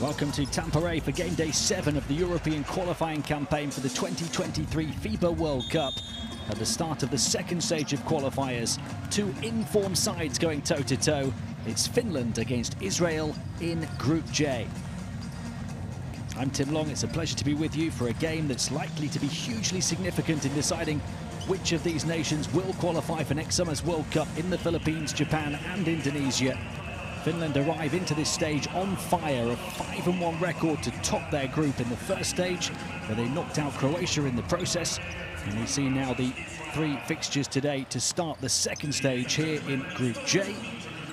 Welcome to Tampere for game day 7 of the European qualifying campaign for the 2023 FIBA World Cup. At the start of the second stage of qualifiers, two in-form sides going toe-to-toe. It's Finland against Israel in Group J. I'm Tim Long. It's a pleasure to be with you for a game that's likely to be hugely significant in deciding which of these nations will qualify for next summer's World Cup in the Philippines, Japan and Indonesia. Finland arrive into this stage on fire, a 5-1 record to top their group in the first stage, where they knocked out Croatia in the process. And we see now the three fixtures today to start the second stage here in Group J.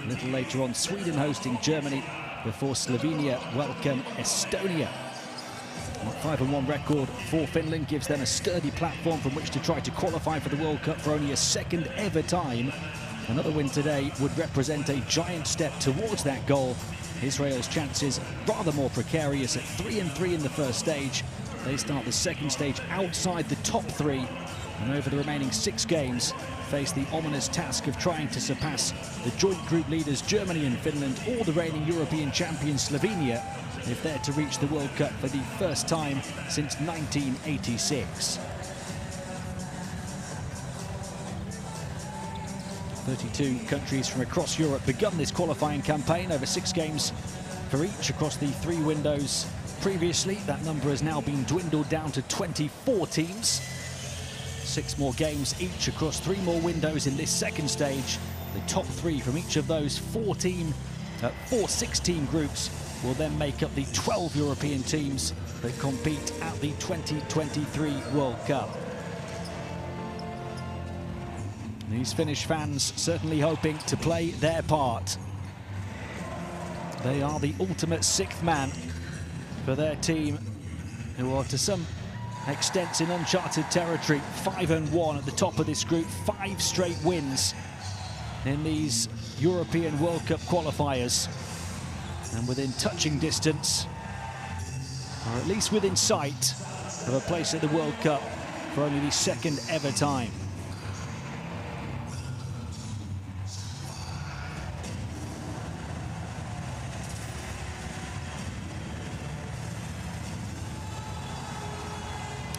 A little later on, Sweden hosting Germany before Slovenia welcome Estonia. A 5-1 record for Finland gives them a sturdy platform from which to try to qualify for the World Cup for only a second ever time. Another win today would represent a giant step towards that goal. Israel's chances rather more precarious at 3-3 in the first stage. They start the second stage outside the top three, and over the remaining 6 games face the ominous task of trying to surpass the joint group leaders Germany and Finland, or the reigning European champions Slovenia, if they're to reach the World Cup for the first time since 1986. 32 countries from across Europe begun this qualifying campaign, over 6 games for each across the 3 windows previously. That number has now been dwindled down to 24 teams. 6 more games each across 3 more windows in this second stage. The top 3 from each of those 4 16-team groups will then make up the 12 European teams that compete at the 2023 World Cup. These Finnish fans certainly hoping to play their part. They are the ultimate 6th man for their team, who are to some extent in uncharted territory. 5-1 at the top of this group, 5 straight wins in these European World Cup qualifiers, and within touching distance, or at least within sight, of a place at the World Cup for only the second ever time.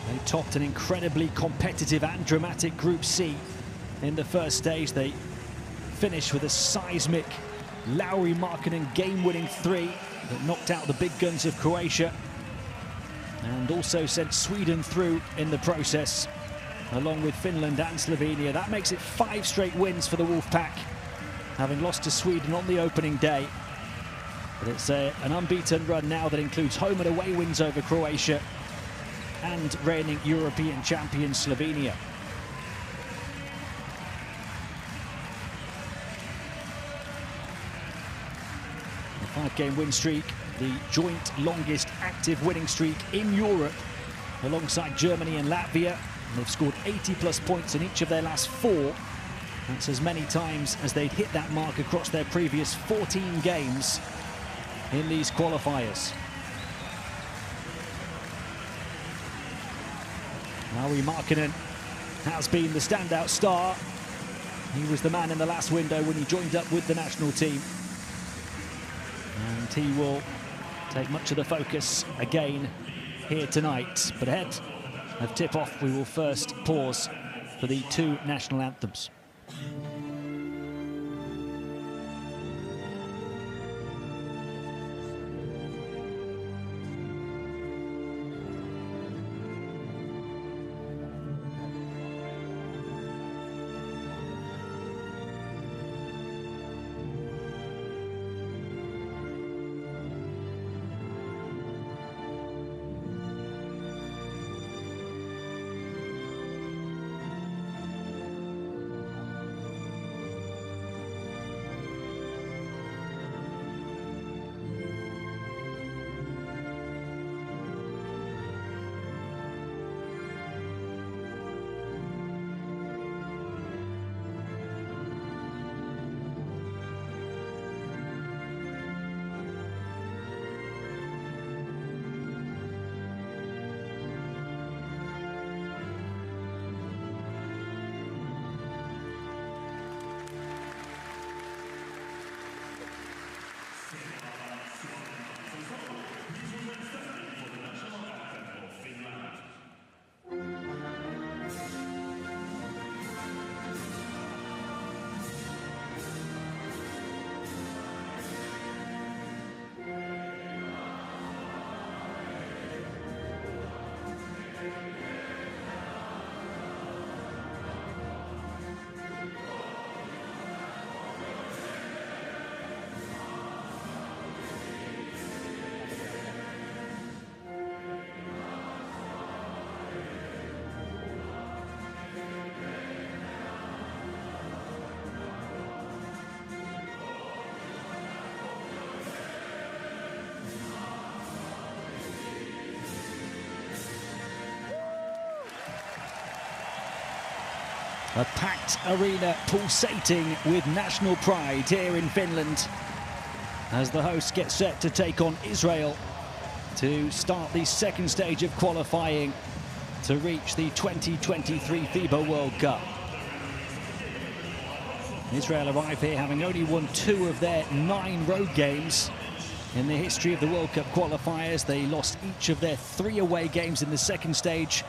They topped an incredibly competitive and dramatic Group C in the first stage. They finished with a seismic Markkanen game-winning 3 that knocked out the big guns of Croatia, and also sent Sweden through in the process, along with Finland and Slovenia. That makes it 5 straight wins for the Wolfpack, having lost to Sweden on the opening day. But it's an unbeaten run now that includes home and away wins over Croatia and reigning European champion Slovenia. The 5-game win streak, the joint longest active winning streak in Europe, alongside Germany and Latvia. And they've scored 80+ points in each of their last 4. That's as many times as they'd hit that mark across their previous 14 games in these qualifiers. Markkanen has been the standout star. He was the man in the last window when he joined up with the national team. And he will take much of the focus again here tonight. But ahead of tip-off, we will first pause for the 2 national anthems. A packed arena pulsating with national pride here in Finland as the hosts get set to take on Israel to start the second stage of qualifying to reach the 2023 FIBA World Cup. Israel arrive here having only won 2 of their 9 road games in the history of the World Cup qualifiers. They lost each of their 3 away games in the second stage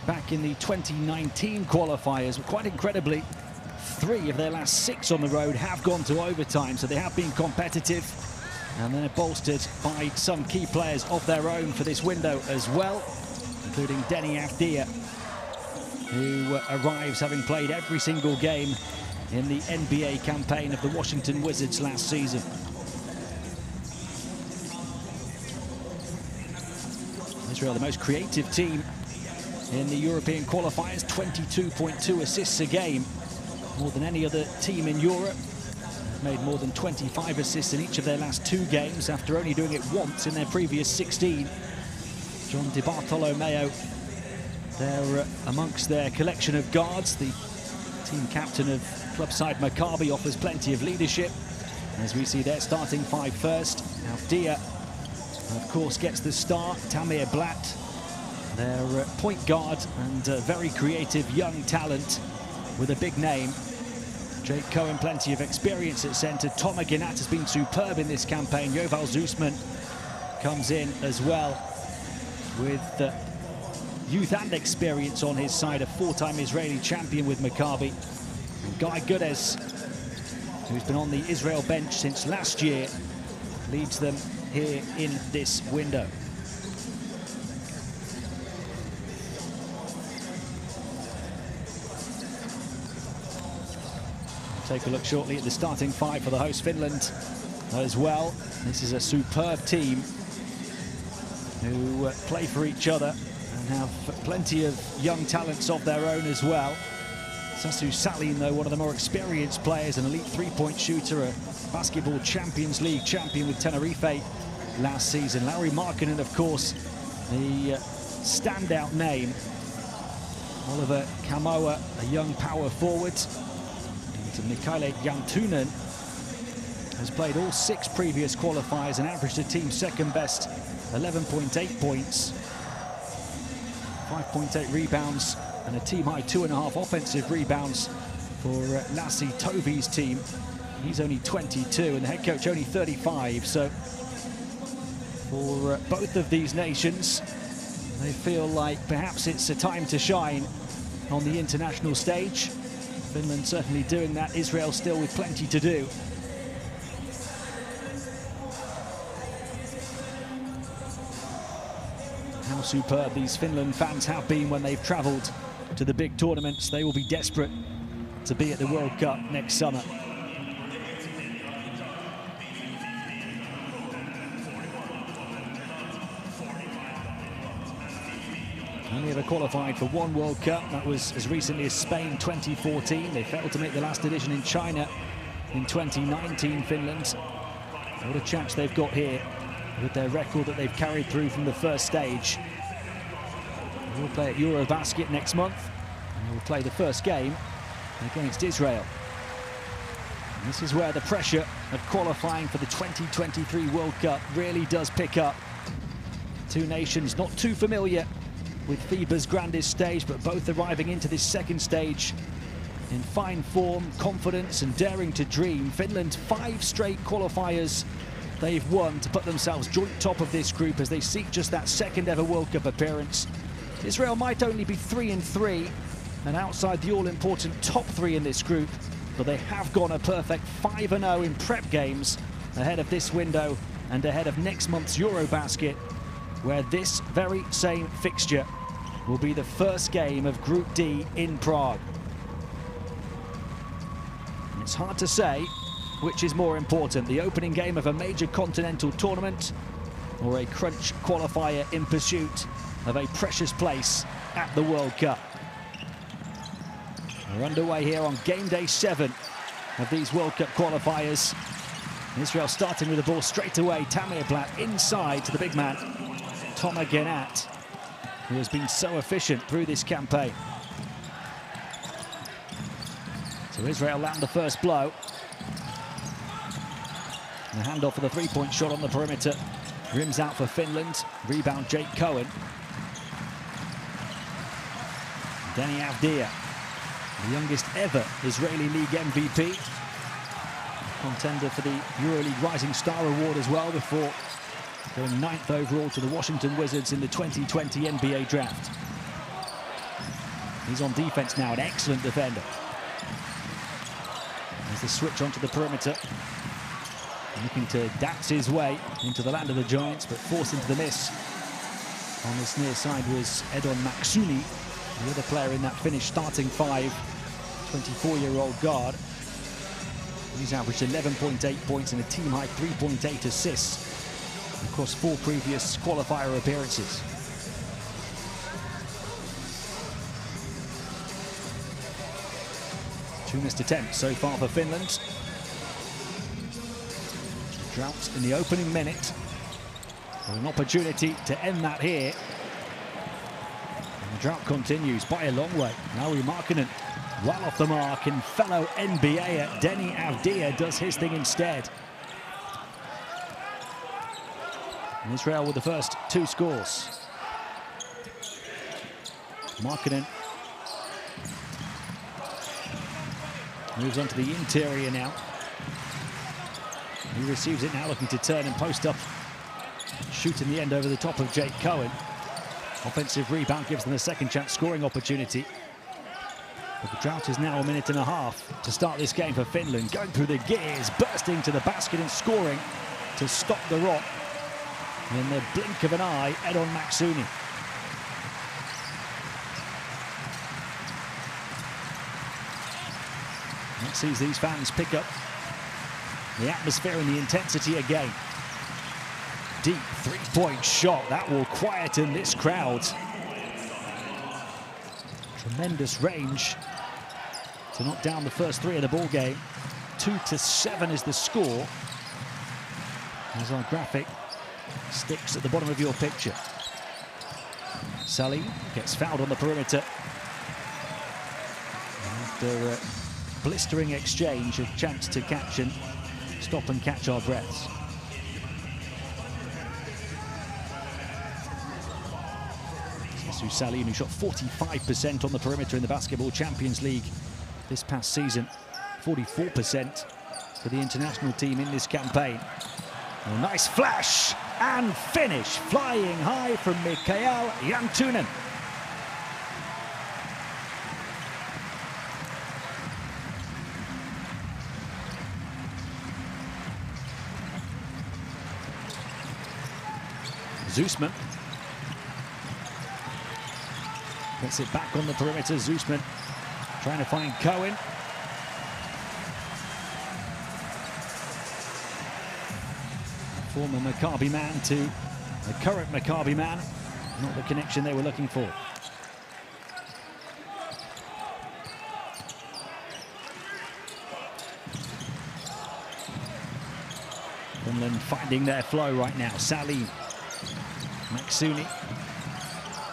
back in the 2019 qualifiers. Quite incredibly, 3 of their last 6 on the road have gone to overtime, so they have been competitive, and they're bolstered by some key players of their own for this window as well, including Deni Avdia, who arrives having played every single game in the NBA campaign of the Washington Wizards last season. Israel, the most creative team in the European qualifiers, 22.2 assists a game, more than any other team in Europe. They've made more than 25 assists in each of their last 2 games after only doing it once in their previous 16. John Di Bartolomeo, they're amongst their collection of guards. The team captain of club side Maccabi offers plenty of leadership, as we see their starting 5 first. Avdia, of course, gets the start. Tamir Blatt, their point guard, and very creative young talent with a big name. Jake Cohen, plenty of experience at centre. Tomer Ginat has been superb in this campaign. Yoval Zusman comes in as well with youth and experience on his side, a 4-time Israeli champion with Maccabi. And Guy Goodes, who's been on the Israel bench since last year, leads them here in this window. Take a look shortly at the starting 5 for the host Finland as well. This is a superb team who play for each other and have plenty of young talents of their own as well. Sasu Salin, though, one of the more experienced players, an elite 3-point shooter, a basketball Champions League champion with Tenerife last season. Lauri Markkanen, of course, the standout name. Oliver Kamoa, a young power forward. And Mikaele Jantunen has played all 6 previous qualifiers and averaged a team second best 11.8 points, 5.8 rebounds, and a team high 2.5 offensive rebounds for Lassi Tovi's team. He's only 22 and the head coach only 35. So for both of these nations, they feel like perhaps it's a time to shine on the international stage. Finland certainly doing that. Israel still with plenty to do. How superb these Finland fans have been when they've travelled to the big tournaments. They will be desperate to be at the World Cup next summer. Only ever qualified for 1 World Cup. That was as recently as Spain 2014. They failed to make the last edition in China in 2019, Finland. What a chance they've got here with their record that they've carried through from the first stage. They will play at Eurobasket next month, and they will play the first game against Israel. And this is where the pressure of qualifying for the 2023 World Cup really does pick up. 2 nations not too familiar with FIBA's grandest stage, but both arriving into this second stage in fine form, confidence and daring to dream. Finland 5 straight qualifiers they've won to put themselves joint top of this group as they seek just that second ever World Cup appearance. Israel might only be 3-3 and outside the all-important top 3 in this group, but they have gone a perfect 5-0 in prep games ahead of this window and ahead of next month's Eurobasket, where this very same fixture will be the first game of Group D in Prague. And it's hard to say which is more important, the opening game of a major continental tournament or a crunch qualifier in pursuit of a precious place at the World Cup. We're underway here on game day 7 of these World Cup qualifiers. Israel starting with the ball straight away. Tamir Blatt inside to the big man, Tomer Ginat, who has been so efficient through this campaign. So Israel land the first blow. The handoff for the three-point shot on the perimeter. Rims out for Finland. Rebound Jake Cohen. Deni Avdija, the youngest ever Israeli League MVP. Contender for the EuroLeague Rising Star Award as well before going 9th overall to the Washington Wizards in the 2020 NBA Draft. He's on defense now, an excellent defender. There's the switch onto the perimeter. Looking to dance his way into the land of the Giants, but forced into the miss. On this near side was Edon Maksuni, the other player in that Finnish starting five, 24-year-old guard. He's averaged 11.8 points and a team-high 3.8 assists across 4 previous qualifier appearances. Two missed attempts so far for Finland. Drought in the opening minute. With an opportunity to end that here. And the drought continues by a long way. Now Markkanen well off the mark, and fellow NBAer Deni Avdija does his thing instead. And Israel with the first 2 scores. Markkanen moves on to the interior now. He receives it now, looking to turn and post up. Shoot in the end over the top of Jake Cohen. Offensive rebound gives them a second chance scoring opportunity. But the drought is now 1.5 minutes to start this game for Finland. Going through the gears, bursting to the basket and scoring to stop the rot. And in the blink of an eye, Edon Maksuni. That sees these fans pick up the atmosphere and the intensity again. Deep three-point shot, that will quieten this crowd. Tremendous range to knock down the first 3 of the ball game. 2-7 is the score. As our graphic sticks at the bottom of your picture. Salim gets fouled on the perimeter. After a blistering exchange, a chance to catch and stop and catch our breaths. Salim, who shot 45% on the perimeter in the Basketball Champions League this past season. 44% for the international team in this campaign. A nice flash and finish, flying high from Mikael Jantunen. Zusman gets it back on the perimeter. Zusman trying to find Cohen. Former Maccabi man to the current Maccabi man. Not the connection they were looking for. Finland finding their flow right now. Salim. Maksuni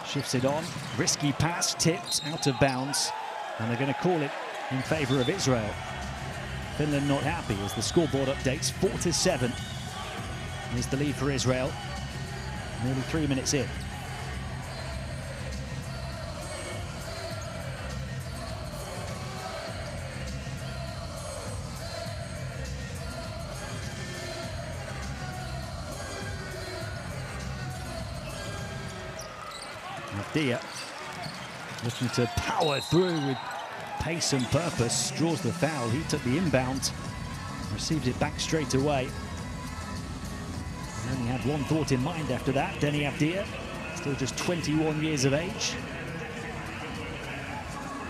shifts it on. Risky pass, tipped out of bounds. And they're going to call it in favor of Israel. Finland not happy as the scoreboard updates. 4-7 is the lead for Israel. Nearly 3 minutes in. Avdija looking to power through with pace and purpose, draws the foul. He took the inbound, receives it back straight away. He only had one thought in mind after that. Deni Avdija, still just 21 years of age.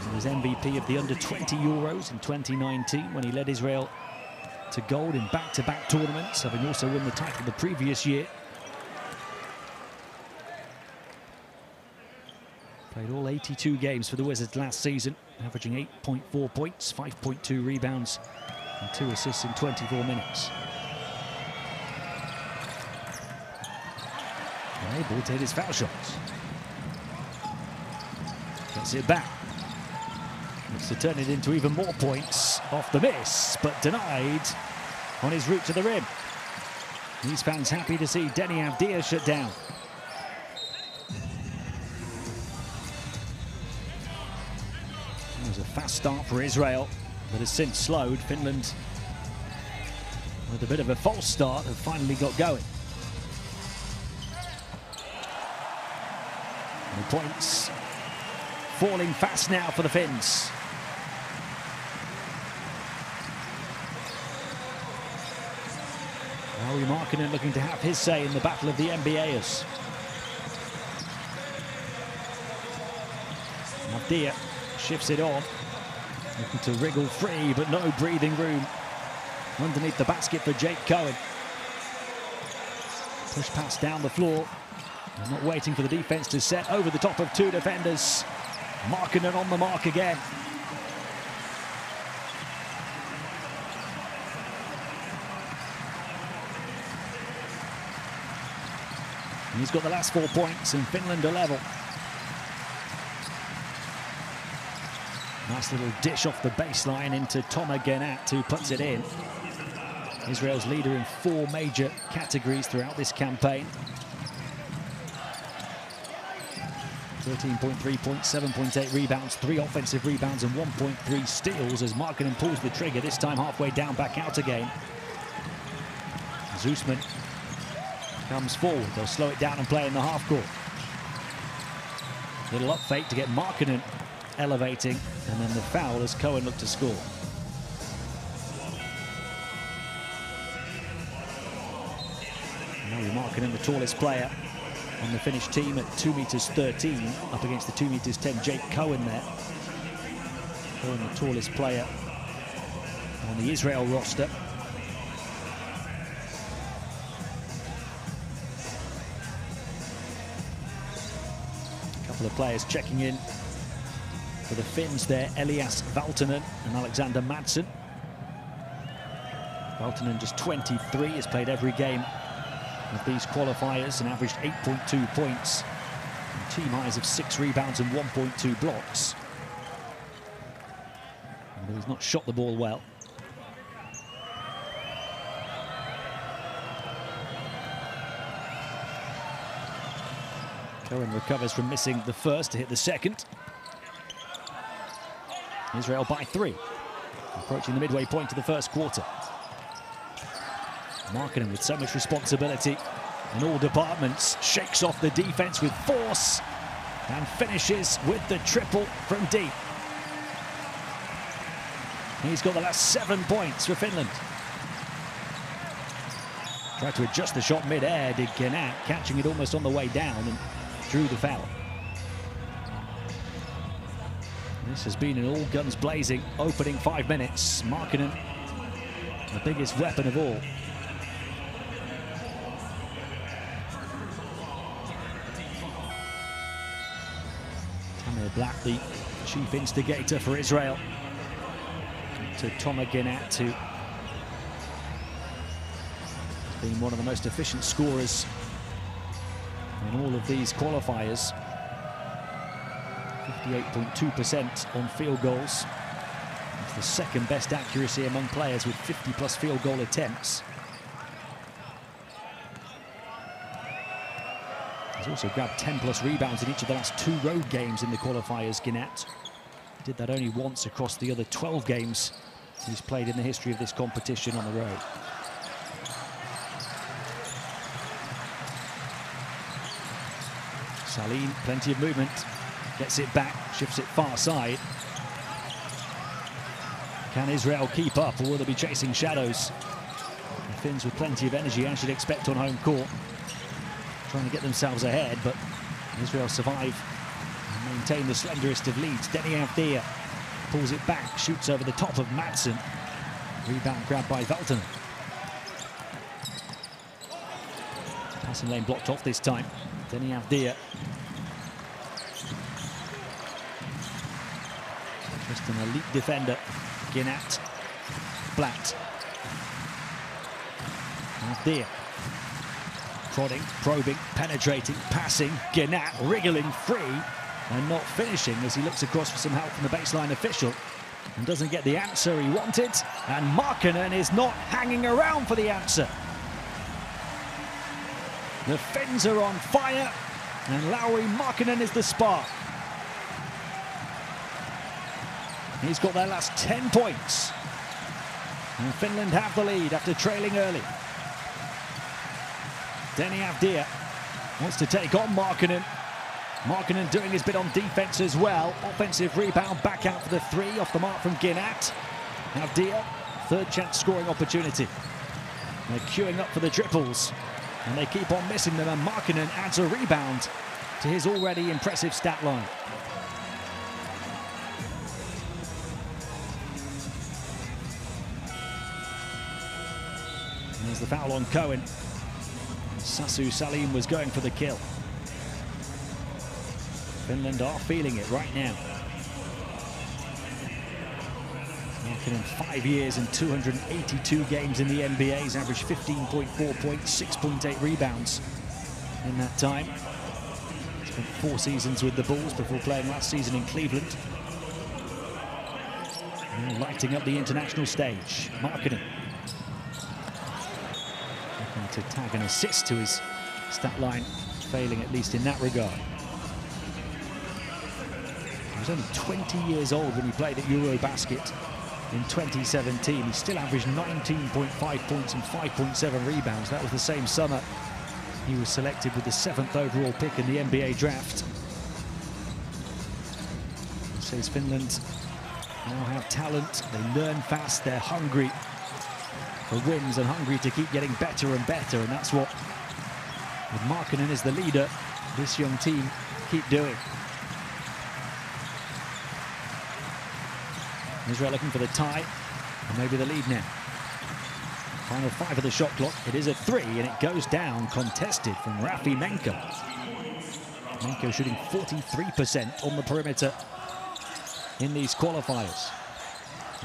He was MVP of the under-20 Euros in 2019 when he led Israel to gold in back-to-back tournaments, having also won the title the previous year. Played all 82 games for the Wizards last season, averaging 8.4 points, 5.2 rebounds, and 2 assists in 24 minutes. Able to hit his foul shots. Gets it back. Looks to turn it into even more points off the miss, but denied on his route to the rim. These fans happy to see Deni Avdia shut down. It was a fast start for Israel, but has since slowed. Finland, with a bit of a false start, have finally got going. And points falling fast now for the Finns. Markkanen looking to have his say in the battle of the NBAers. Avdia shifts it on, looking to wriggle free, but no breathing room underneath the basket for Jake Cohen. Push pass down the floor, and not waiting for the defense to set over the top of two defenders. Markkanen on the mark again. And he's got the last 4 points, and Finland are level. Nice little dish off the baseline into Tomer Genat, who puts it in. Israel's leader in 4 major categories throughout this campaign. 13.3 points, 7.8 rebounds, 3 offensive rebounds and 1.3 steals as Markkanen pulls the trigger, this time halfway down, back out again. Zusman comes forward. They'll slow it down and play in the half court. Little up fake to get Markkanen elevating, and then the foul as Cohen looked to score. Now Markkanen, the tallest player on the Finnish team at 2'13", up against the 2'10" Jake Cohen there. Cohen, the tallest player on the Israel roster. Couple of players checking in for the Finns there, Elias Valtonen and Alexander Madsen. Valtonen just 23, has played every game of these qualifiers and averaged 8.2 points. And team highs of 6 rebounds and 1.2 blocks. But he's not shot the ball well. Cohen recovers from missing the first to hit the second. Israel by 3, approaching the midway point of the first quarter. Markkanen with so much responsibility in all departments, shakes off the defense with force and finishes with the triple from deep. He's got the last 7 points for Finland. Tried to adjust the shot mid-air, did Genat, catching it almost on the way down and drew the foul. This has been an all guns blazing opening 5 minutes. Markkanen, the biggest weapon of all. Tamir Black, the chief instigator for Israel. To Tomer Genat, who has been one of the most efficient scorers in all of these qualifiers. 58.2% on field goals. It's the second best accuracy among players with 50+ field goal attempts. He's also grabbed 10+ rebounds in each of the last 2 road games in the qualifiers, Genat. Did that only once across the other 12 games he's played in the history of this competition on the road. Salim, plenty of movement. Gets it back, shifts it far side. Can Israel keep up, or will they be chasing shadows? The Finns with plenty of energy, as you'd expect on home court. Trying to get themselves ahead, but Israel survive and maintain the slenderest of leads. Deni Avdia pulls it back, shoots over the top of Madsen. Rebound grabbed by Valtonen. Passing lane blocked off this time. Deni Avdia. Just an elite defender. Genat. Blatt. Avdia. Prodding, probing, penetrating, passing. Genat wriggling free. and not finishing as he looks across for some help from the baseline official and doesn't get the answer he wanted. And Markkanen is not hanging around for the answer. The Finns are on fire, and Lauri Markkanen is the spark. He's got their last 10 points. And Finland have the lead after trailing early. Denny Avdia wants to take on Markkanen. Markkanen doing his bit on defense as well. Offensive rebound, back out for the three, off the mark from Ginat. Avdia, third chance scoring opportunity. They're queuing up for the triples, and they keep on missing them, and Markkanen adds a rebound to his already impressive stat line. And there's the foul on Cohen. Sasu Salim was going for the kill. Finland are feeling it right now. Markkanen, 5 years and 282 games in the NBA. He's averaged 15.4 points, 6.8 rebounds in that time. Spent 4 seasons with the Bulls before playing last season in Cleveland. And lighting up the international stage. Markkanen looking to tag an assist to his stat line, failing at least in that regard. He was only 20 years old when he played at Eurobasket in 2017. He still averaged 19.5 points and 5.7 rebounds. That was the same summer he was selected with the 7th overall pick in the NBA draft. It says Finland now have talent, they learn fast, they're hungry for wins and hungry to keep getting better and better, and that's what, with Markkanen as the leader, this young team keep doing. Israel looking for the tie, and maybe the lead now. Final 5 of the shot clock. It is a 3, and it goes down contested from Rafi Menko. Menko shooting 43% on the perimeter in these qualifiers.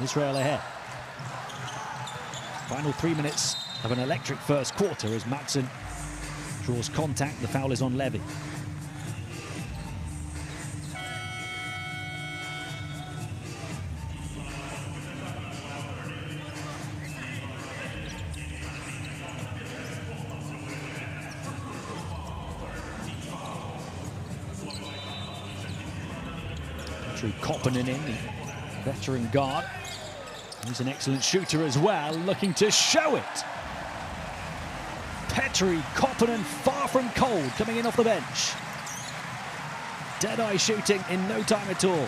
Israel ahead. Final 3 minutes of an electric first quarter as Madsen draws contact. The foul is on Levy. Koppanen in, the veteran guard. He's an excellent shooter as well, looking to show it. Petri Koppanen, far from cold, coming in off the bench. Dead-eye shooting in no time at all.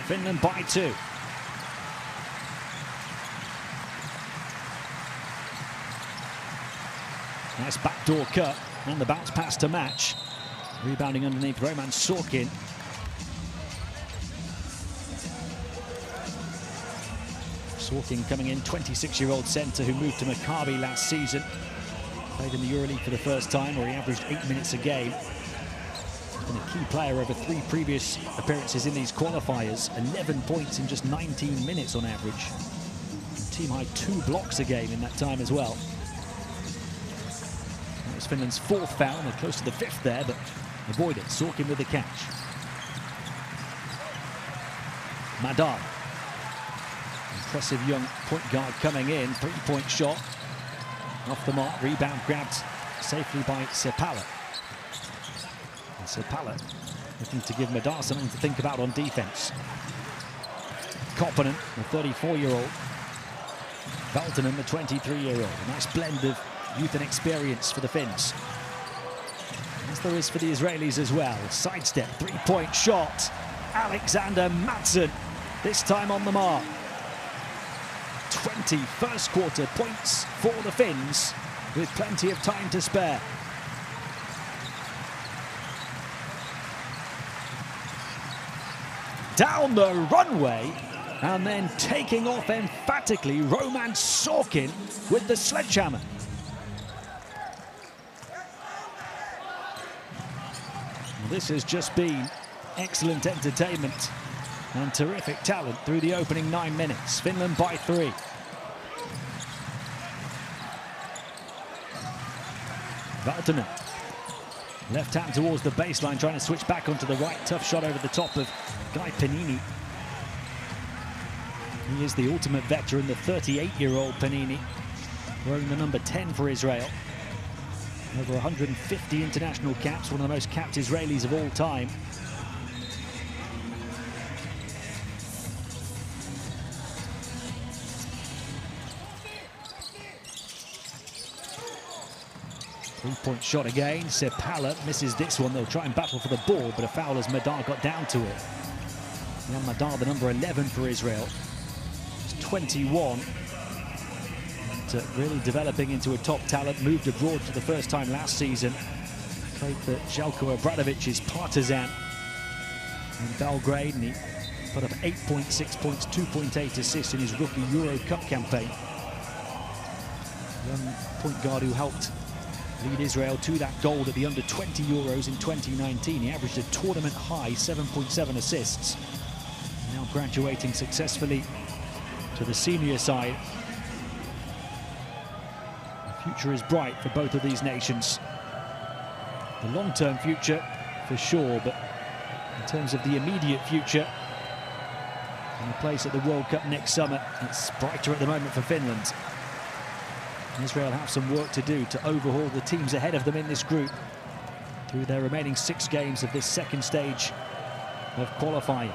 Finland by 2. Nice backdoor cut, and the bounce pass to match. Rebounding underneath Roman Sorkin. Sorkin coming in, 26-year-old centre who moved to Maccabi last season. Played in the EuroLeague for the first time, where he averaged 8 minutes a game. He's been a key player over 3 previous appearances in these qualifiers. 11 points in just 19 minutes on average. And team high 2 blocks a game in that time as well. That was Finland's 4th foul. They're close to the 5th there, but avoided. Sorkin with the catch. Madar. Impressive young point guard coming in. 3-point shot. Off the mark. Rebound grabbed safely by Sepala. And Sepala looking to give Madar something to think about on defense. Koppanen, the 34-year-old. Valtonen, the 23-year-old. A nice blend of youth and experience for the Finns. As there is for the Israelis as well. Sidestep, 3-point shot. Alexander Madsen, this time on the mark. 20 first quarter points for the Finns, with plenty of time to spare. Down the runway, and then taking off emphatically, Roman Sorkin with the sledgehammer. This has just been excellent entertainment and terrific talent through the opening 9 minutes. Finland by 3. Valtonen. Left hand towards the baseline, trying to switch back onto the right. Tough shot over the top of Guy Panini. He is the ultimate veteran, the 38-year-old Panini, wearing the number 10 for Israel. Over 150 international caps, one of the most capped Israelis of all time. Three-point shot again. Sepala misses this one. They'll try and battle for the ball, but a foul as Madar got down to it. Now Madar, the number 11 for Israel. He's 21. And, really developing into a top talent. Moved abroad for the first time last season. Played for Željko Obradovic's Partizan in Belgrade, and he put up 8.6 points, 2.8 assists in his rookie Euro Cup campaign. Young point guard who helped lead Israel to that gold at the under-20 Euros in 2019. He averaged a tournament high 7.7 assists. Now graduating successfully to the senior side. The future is bright for both of these nations. The long-term future for sure, but in terms of the immediate future and a place at the World Cup next summer, it's brighter at the moment for Finland. Israel have some work to do to overhaul the teams ahead of them in this group through their remaining 6 games of this second stage of qualifying.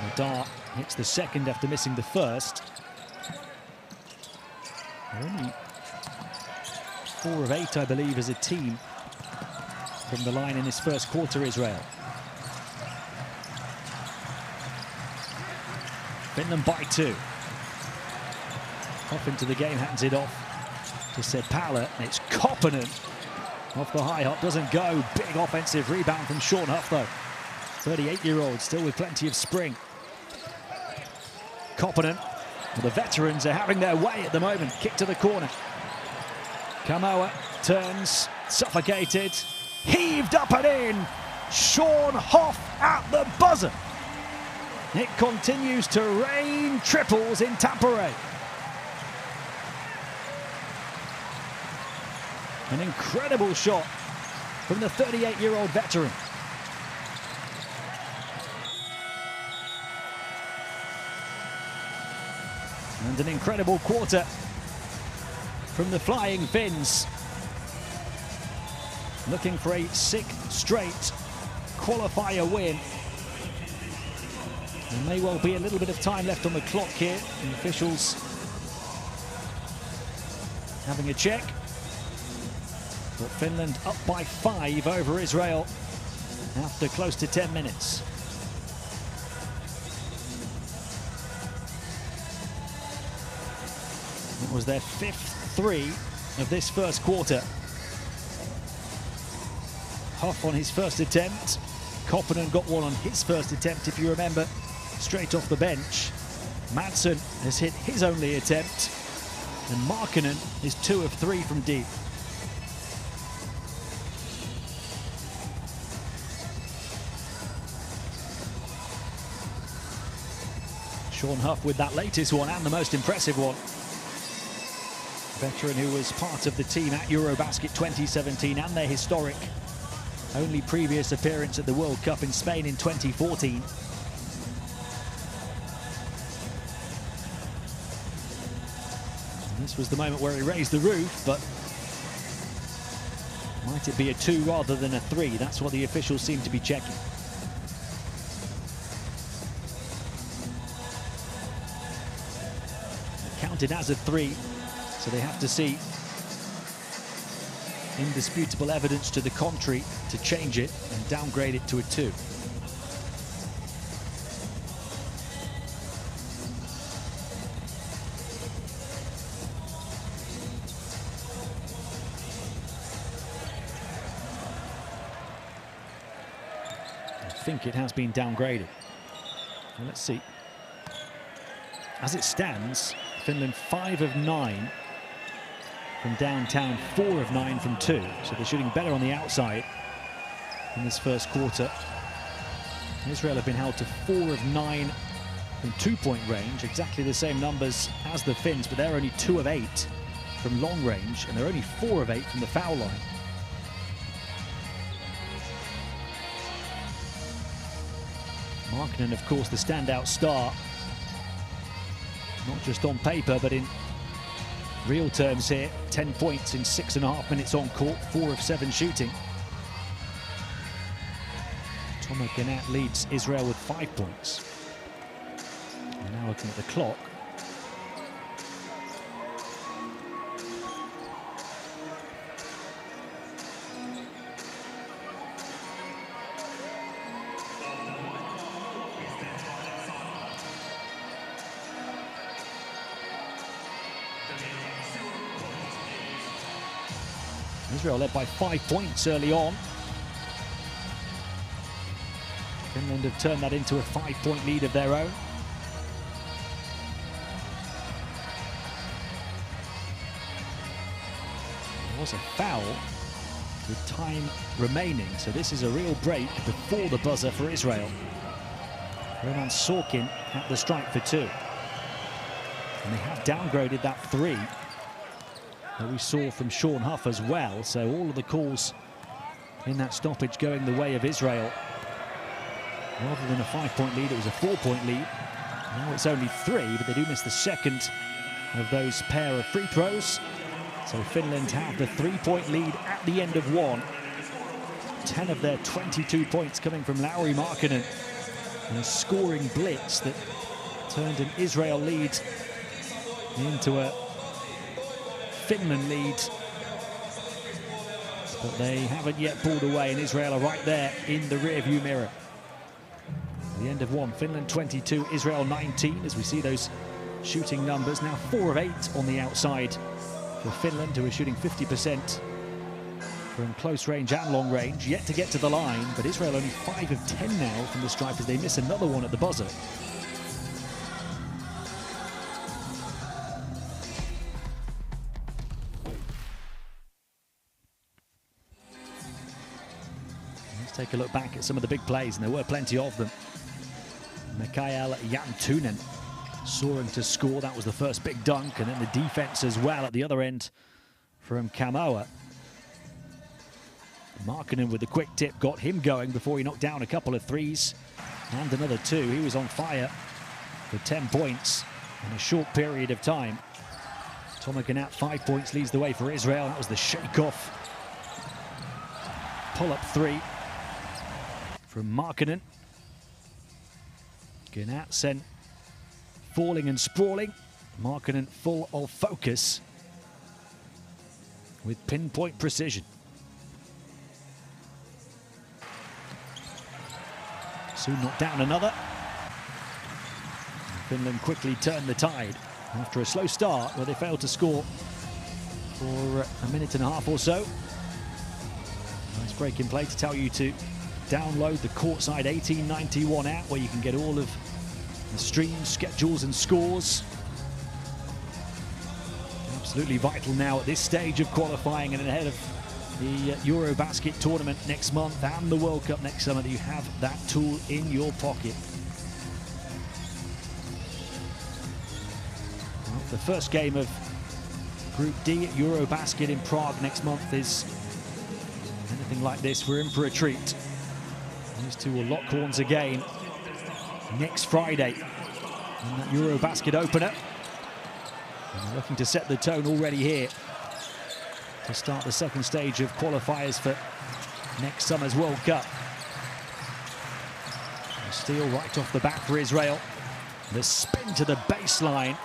Madar hits the second after missing the first. Only 4 of 8, I believe, as a team from the line in this first quarter, Israel. Finland by 2. Off into the game, hands it off to Sepala. It's Markkanen off the high hop, doesn't go. Big offensive rebound from Sean Huff, though. 38-year-old, still with plenty of spring. Markkanen, well, the veterans are having their way at the moment. Kick to the corner. Kamoa turns, suffocated, heaved up and in. Sean Huff at the buzzer. It continues to rain triples in Tampere. An incredible shot from the 38-year-old veteran. And an incredible quarter from the Flying Finns. Looking for a 6th straight qualifier win. There may well be a little bit of time left on the clock here. The officials having a check. But Finland up by 5 over Israel after close to 10 minutes. It was their 5th 3 of this first quarter. Huff on his first attempt. Markkanen got one on his first attempt, if you remember, straight off the bench. Madsen has hit his only attempt, and Markkanen is 2 of 3 from deep. Sean Huff with that latest one and the most impressive one. Veteran who was part of the team at Eurobasket 2017 and their historic only previous appearance at the World Cup in Spain in 2014. And this was the moment where he raised the roof, but might it be a 2 rather than a 3? That's what the officials seem to be checking. Counted as a 3, so they have to see indisputable evidence to the contrary to change it and downgrade it to a 2. I think it has been downgraded. Well, let's see. As it stands, Finland 5 of 9 from downtown, 4 of 9 from 2. So they're shooting better on the outside in this first quarter. Israel have been held to 4 of 9 from 2-point range, exactly the same numbers as the Finns, but they're only 2 of 8 from long range, and they're only 4 of 8 from the foul line. Markkanen, of course, the standout star, not just on paper, but in real terms here. 10 points in 6.5 minutes on court, 4 of 7 shooting. Markkanen leads Israel with 5 points. And now looking at the clock. Israel led by 5 points early on. Finland have turned that into a 5-point lead of their own. There was a foul with time remaining, so this is a real break before the buzzer for Israel. Markkanen at the strike for 2. And they have downgraded that 3 that we saw from Sean Huff as well, so all of the calls in that stoppage going the way of Israel. Rather than a 5-point lead, it was a 4-point lead. Now it's only 3, but they do miss the second of those pair of free throws. So Finland have the 3-point lead at the end of 1. 10 of their 22 points coming from Lauri Markkanen. And a scoring blitz that turned an Israel lead into a Finland lead. But they haven't yet pulled away, and Israel are right there in the rearview mirror. At the end of 1, Finland 22, Israel 19, as we see those shooting numbers. Now 4 of 8 on the outside for Finland, who are shooting 50% from close range and long range. Yet to get to the line, but Israel only 5 of 10 now from the stripe as they miss another one at the buzzer. Let's take a look back at some of the big plays, and there were plenty of them. Mikael Jantunen soaring to score. That was the first big dunk, and then the defense as well at the other end from Kamoa. Markkanen with the quick tip got him going before he knocked down a couple of threes and another 2. He was on fire for 10 points in a short period of time. Markkanen 5 points leads the way for Israel. That was the shake-off pull-up 3 from Markkanen. Gnat sent falling and sprawling. Markkanen full of focus with pinpoint precision. Soon knocked down another. Finland quickly turned the tide after a slow start where they failed to score for a minute and a half or so. Nice break in play to tell you to download the Courtside 1891 app, where you can get all of the streams, schedules and scores. Absolutely vital now at this stage of qualifying and ahead of the Eurobasket tournament next month and the World Cup next summer, that you have that tool in your pocket. Well, the first game of Group D at Eurobasket in Prague next month is anything like this, we're in for a treat. These two will lock horns again next Friday in that Eurobasket opener. And they're looking to set the tone already here to start the second stage of qualifiers for next summer's World Cup. A steal right off the bat for Israel. The spin to the baseline.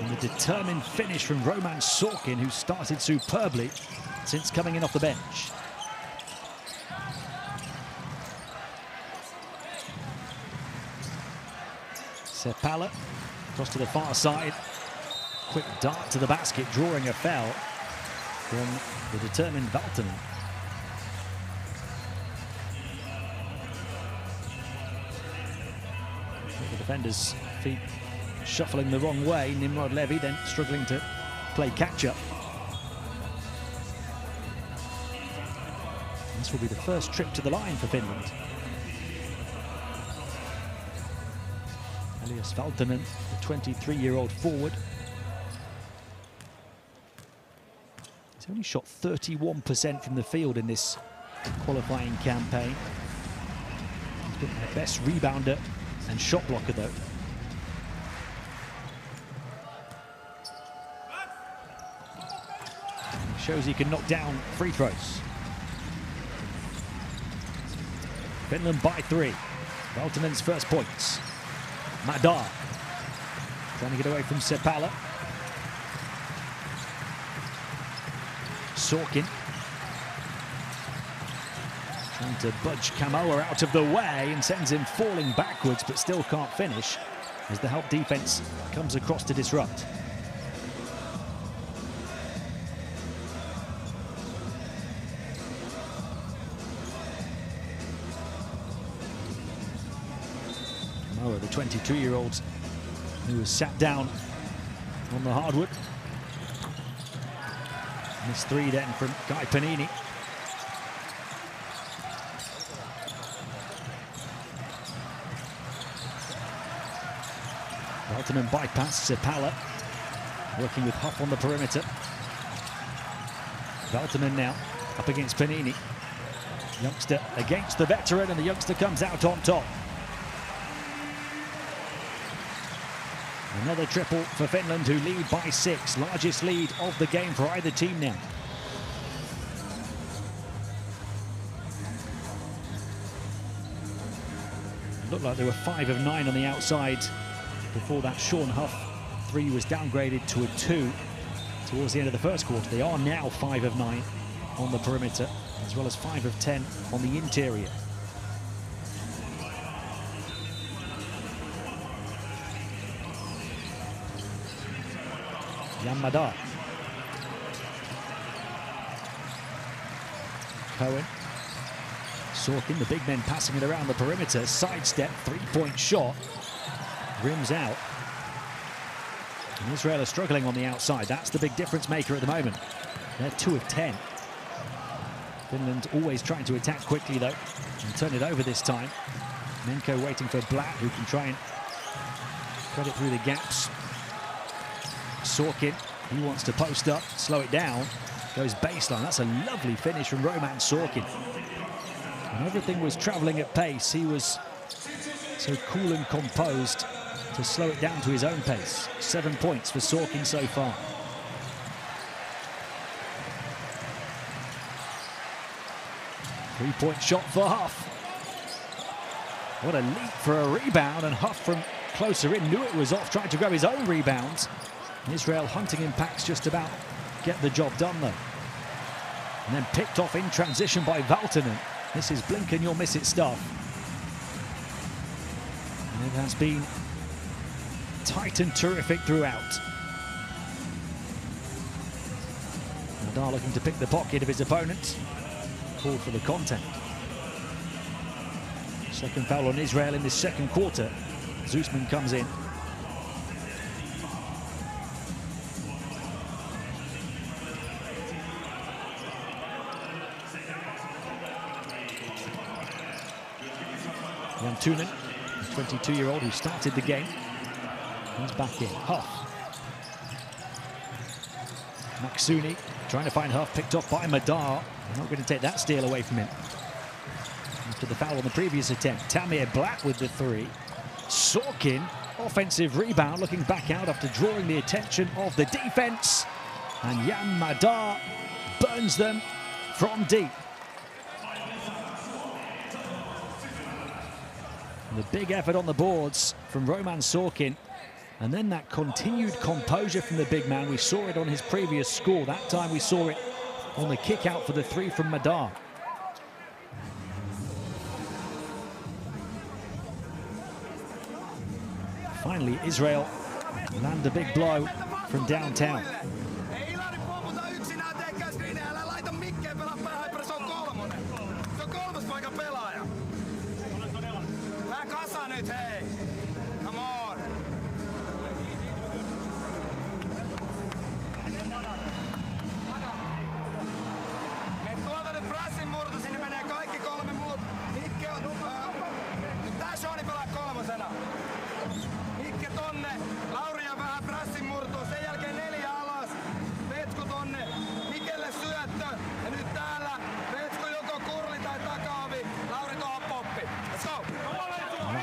And the determined finish from Roman Sorkin, who started superbly since coming in off the bench. Sepala across to the far side. Quick dart to the basket, drawing a foul from the determined Valtonen. The defender's feet shuffling the wrong way. Nimrod Levy then struggling to play catch-up. This will be the first trip to the line for Finland. Elias Valtonen, the 23-year-old forward. He's only shot 31% from the field in this qualifying campaign. He's been their best rebounder and shot blocker, though. He shows he can knock down free throws. Finland by 3. Valtonen's first points. Madar trying to get away from Sepala. Sorkin trying to budge Kamoa out of the way and sends him falling backwards, but still can't finish as the help defense comes across to disrupt. Kamoa, the 22-year-old who was sat down on the hardwood. This 3 then from Guy Panini. Valtonen bypass Sepala, working with Huff on the perimeter. Valtonen now up against Panini. Youngster against the veteran, and the youngster comes out on top. Another triple for Finland, who lead by 6. Largest lead of the game for either team now. It looked like they were 5 of 9 on the outside before that Sean Huff 3 was downgraded to a 2 towards the end of the first quarter. They are now 5 of 9 on the perimeter, as well as 5 of 10 on the interior. Madar. Cohen. Sorkin, the big men passing it around the perimeter. Sidestep, 3-point shot. Rims out. And Israel are struggling on the outside. That's the big difference maker at the moment. They're 2 of 10. Finland always trying to attack quickly, though, and turn it over this time. Menko waiting for Blatt, who can try and cut it through the gaps. Sorkin, he wants to post up, slow it down, goes baseline. That's a lovely finish from Roman Sorkin. When everything was traveling at pace, he was so cool and composed to slow it down to his own pace. 7 points for Sorkin so far. Three-point shot for Huff. What a leap for a rebound, and Huff from closer in knew it was off, tried to grab his own rebound. Israel hunting impacts just about get the job done, though. And then picked off in transition by Valtonen. This is blink and you'll miss it stuff. And it has been tight and terrific throughout. Nadal looking to pick the pocket of his opponent. Called for the contact. Second foul on Israel in this second quarter. Zusman comes in. Tunen, the 22-year-old who started the game, he's back in. Huff. Maksuni trying to find Huff, picked off by Madar. They're not going to take that steal away from him. After the foul on the previous attempt, Tamir Blatt with the 3. Sorkin, offensive rebound, looking back out after drawing the attention of the defense. And Jan Madar burns them from deep. The big effort on the boards from Roman Sorkin, and then that continued composure from the big man. We saw it on his previous score. That time we saw it on the kick out for the 3 from Madar. Finally, Israel land a big blow from downtown.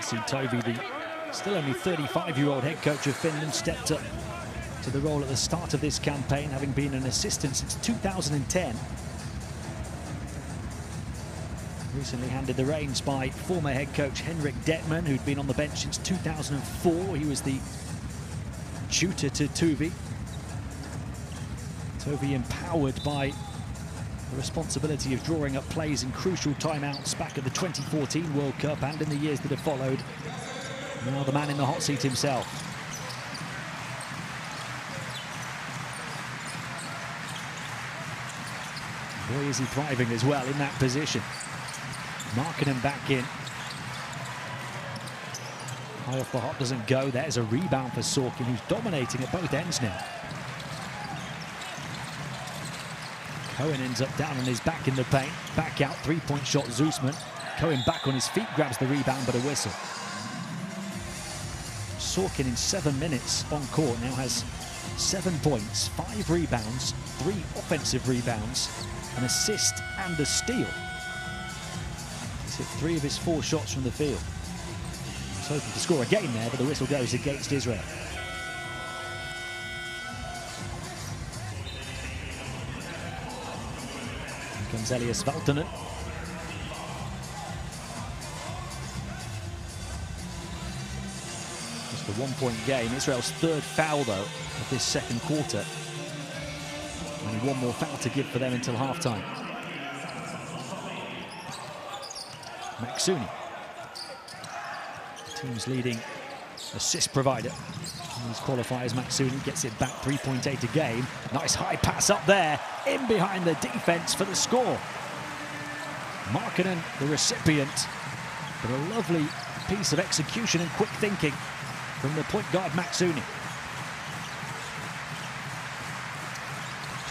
Lassi Tovi, the still only 35-year-old head coach of Finland, stepped up to the role at the start of this campaign, having been an assistant since 2010. Recently handed the reins by former head coach Henrik Detman, who'd been on the bench since 2004. He was the tutor to Tovi. Tovi empowered by the responsibility of drawing up plays in crucial timeouts back at the 2014 World Cup and in the years that have followed. Now the man in the hot seat himself. Boy, is he thriving as well in that position. Markkanen back in. High off the hop doesn't go. There's a rebound for Sorkin, who's dominating at both ends now. Cohen ends up down on his back in the paint. Back out, three-point shot, Zusman. Cohen back on his feet, grabs the rebound, but a whistle. Sorkin in 7 minutes on court now has 7 points, 5 rebounds, 3 offensive rebounds, an assist and a steal. He's hit 3 of his 4 shots from the field. He's hoping to score again there, but the whistle goes against Israel. Here comes Elias Valtonen. Just a 1-point game. Israel's 3rd foul, though, of this second quarter. Only 1 more foul to give for them until halftime. Maksuni, team's leading assist provider in these qualifiers. Maksuni gets it back, 3.8 a game. Nice high pass up there, in behind the defense for the score. Markkanen, the recipient, but a lovely piece of execution and quick thinking from the point guard Maksuni.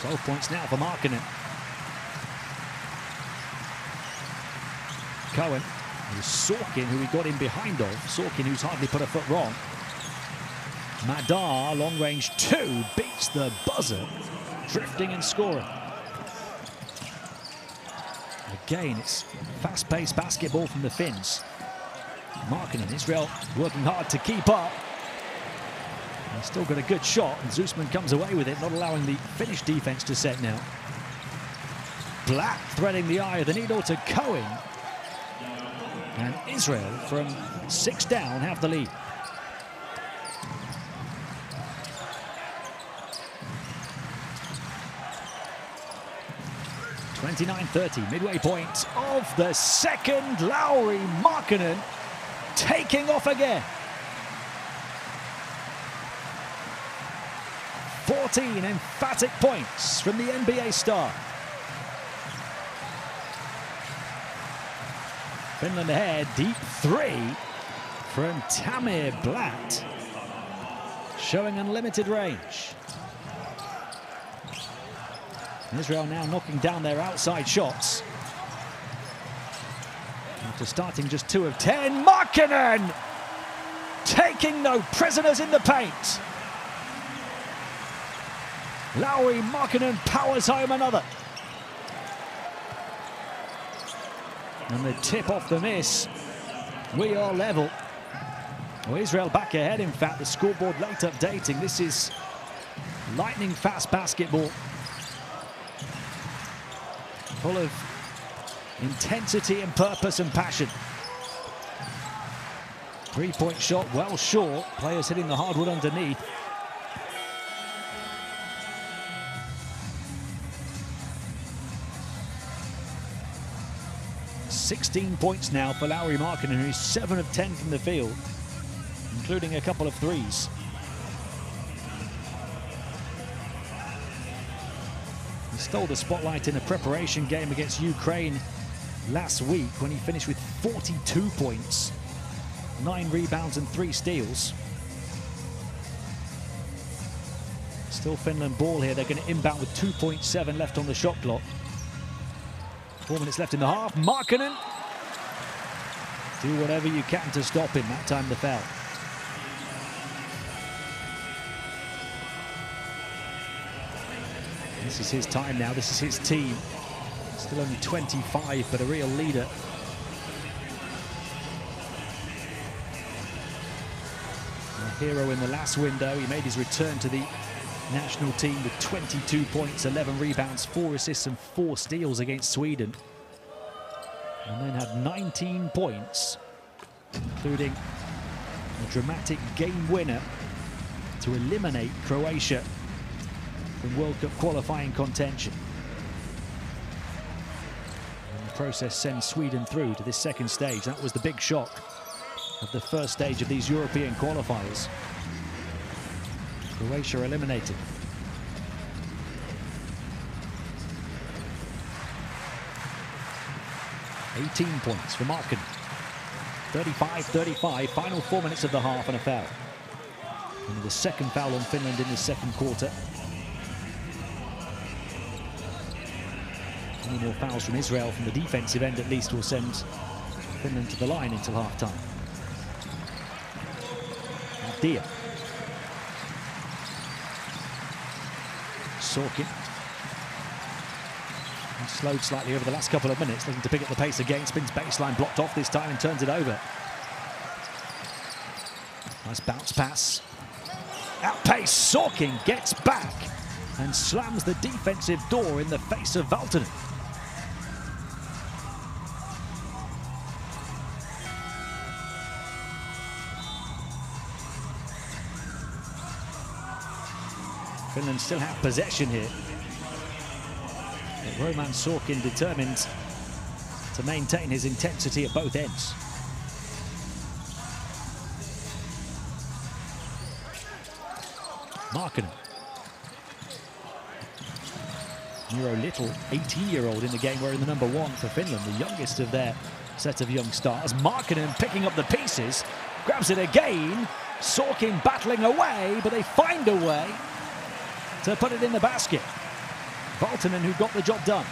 12 points now for Markkanen. Cohen, it was Sorkin who he got in behind of. Sorkin, who's hardly put a foot wrong. Madar, long range 2, beats the buzzer, drifting and scoring. Again, it's fast-paced basketball from the Finns. Markkanen, Israel working hard to keep up. He's still got a good shot, and Zusman comes away with it, not allowing the Finnish defense to set now. Black threading the eye of the needle to Cohen. And Israel, from 6 down, have the lead. (29-30), midway point of the second. Lauri Markkanen taking off again. 14 emphatic points from the NBA star. Finland ahead, deep 3 from Tamir Blatt, showing unlimited range. Israel now knocking down their outside shots. After starting just 2 of 10, Markkanen taking no prisoners in the paint. Lauri Markkanen powers home another. And the tip off the miss. We are level. Well, Israel back ahead, in fact. The scoreboard late updating. This is lightning fast basketball. Full of intensity and purpose and passion. 3-point shot well short. Players hitting the hardwood underneath. (16 points now for Lauri Markkanen, who's 7 of 10 from the field, including a couple of threes. He stole the spotlight in a preparation game against Ukraine last week when he finished with 42 points, 9 rebounds and 3 steals. Still Finland ball here. They're going to inbound with 2.7 left on the shot clock. 4 minutes left in the half. Markkanen, do whatever you can to stop him. That time the foul. This is his time now. This is his team. Still only 25, but a real leader. hero in the last window. He made his return to the national team with 22 points, 11 rebounds, 4 assists and 4 steals against Sweden. And then had 19 points, including a dramatic game winner to eliminate Croatia from World Cup qualifying contention. And the process sends Sweden through to this second stage. That was the big shock of the first stage of these European qualifiers. Croatia eliminated. (18 points for Markkanen. 35-35, final 4 minutes of the half and a foul. And the second foul on Finland in the second quarter. Any more fouls from Israel from the defensive end at least will send Finland to the line until half-time. Dia. Sorkin. He slowed slightly over the last couple of minutes, looking to pick up the pace again. Spins baseline, blocked off this time and turns it over. Nice bounce pass. Outpace, Sorkin gets back and slams the defensive door in the face of Valtonen. Finland still have possession here. But Roman Sorkin determined to maintain his intensity at both ends. Markkanen. Miro Little, 18-year-old in the game, wearing the number 1 for Finland, the youngest of their set of young stars. Markkanen picking up the pieces, grabs it again. Sorkin battling away, but they find a way to put it in the basket. Valtonen who got the job done.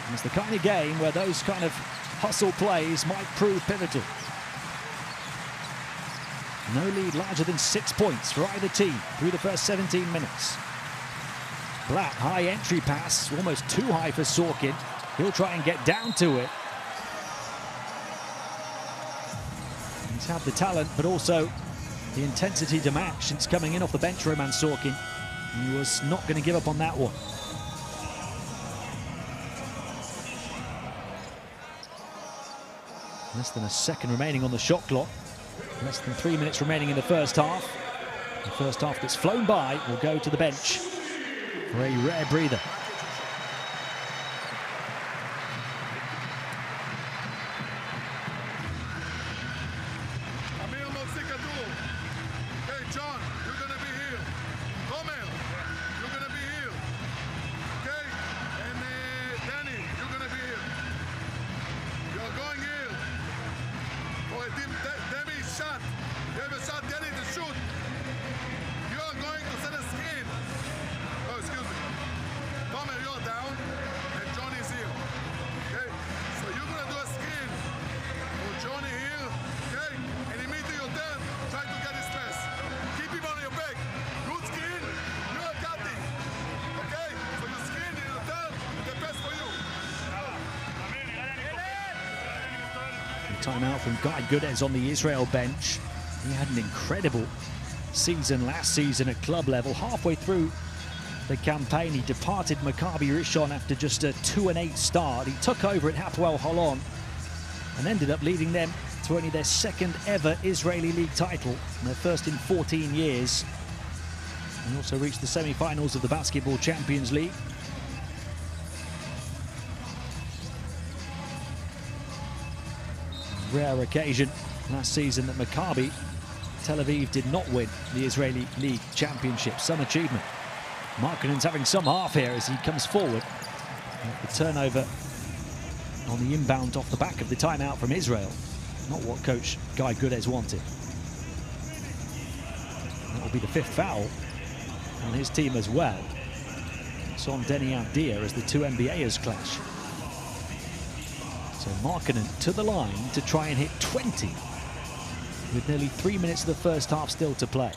And it's the kind of game where those kind of hustle plays might prove pivotal. No lead larger than 6 points for either team through the first 17 minutes. Blatt, high entry pass, almost too high for Sorkin. He'll try and get down to it. He's had the talent, but also the intensity to match since coming in off the bench. Roman Sorkin, he was not going to give up on that one. Less than a second remaining on the shot clock. Less than 3 minutes remaining in the first half. The first half that's flown by will go to the bench for a rare breather. Timeout from Guy Goodes on the Israel bench. He had an incredible season last season at club level. Halfway through the campaign, he departed Maccabi Rishon after just a 2-8 start. He took over at Hapoel Holon and ended up leading them to only their second ever Israeli league title, and their first in 14 years. He also reached the semi-finals of the Basketball Champions League. Rare occasion last season that Maccabi Tel Aviv did not win the Israeli League Championship. Some achievement. Markkanen's having some half here as he comes forward. The turnover on the inbound off the back of the timeout from Israel. Not what coach Guy Goodes wanted. That will be the 5th foul on his team as well. It's on Denny Avdia as the two NBAers clash. So Markkanen to the line to try and hit 20 with nearly 3 minutes of the first half still to play.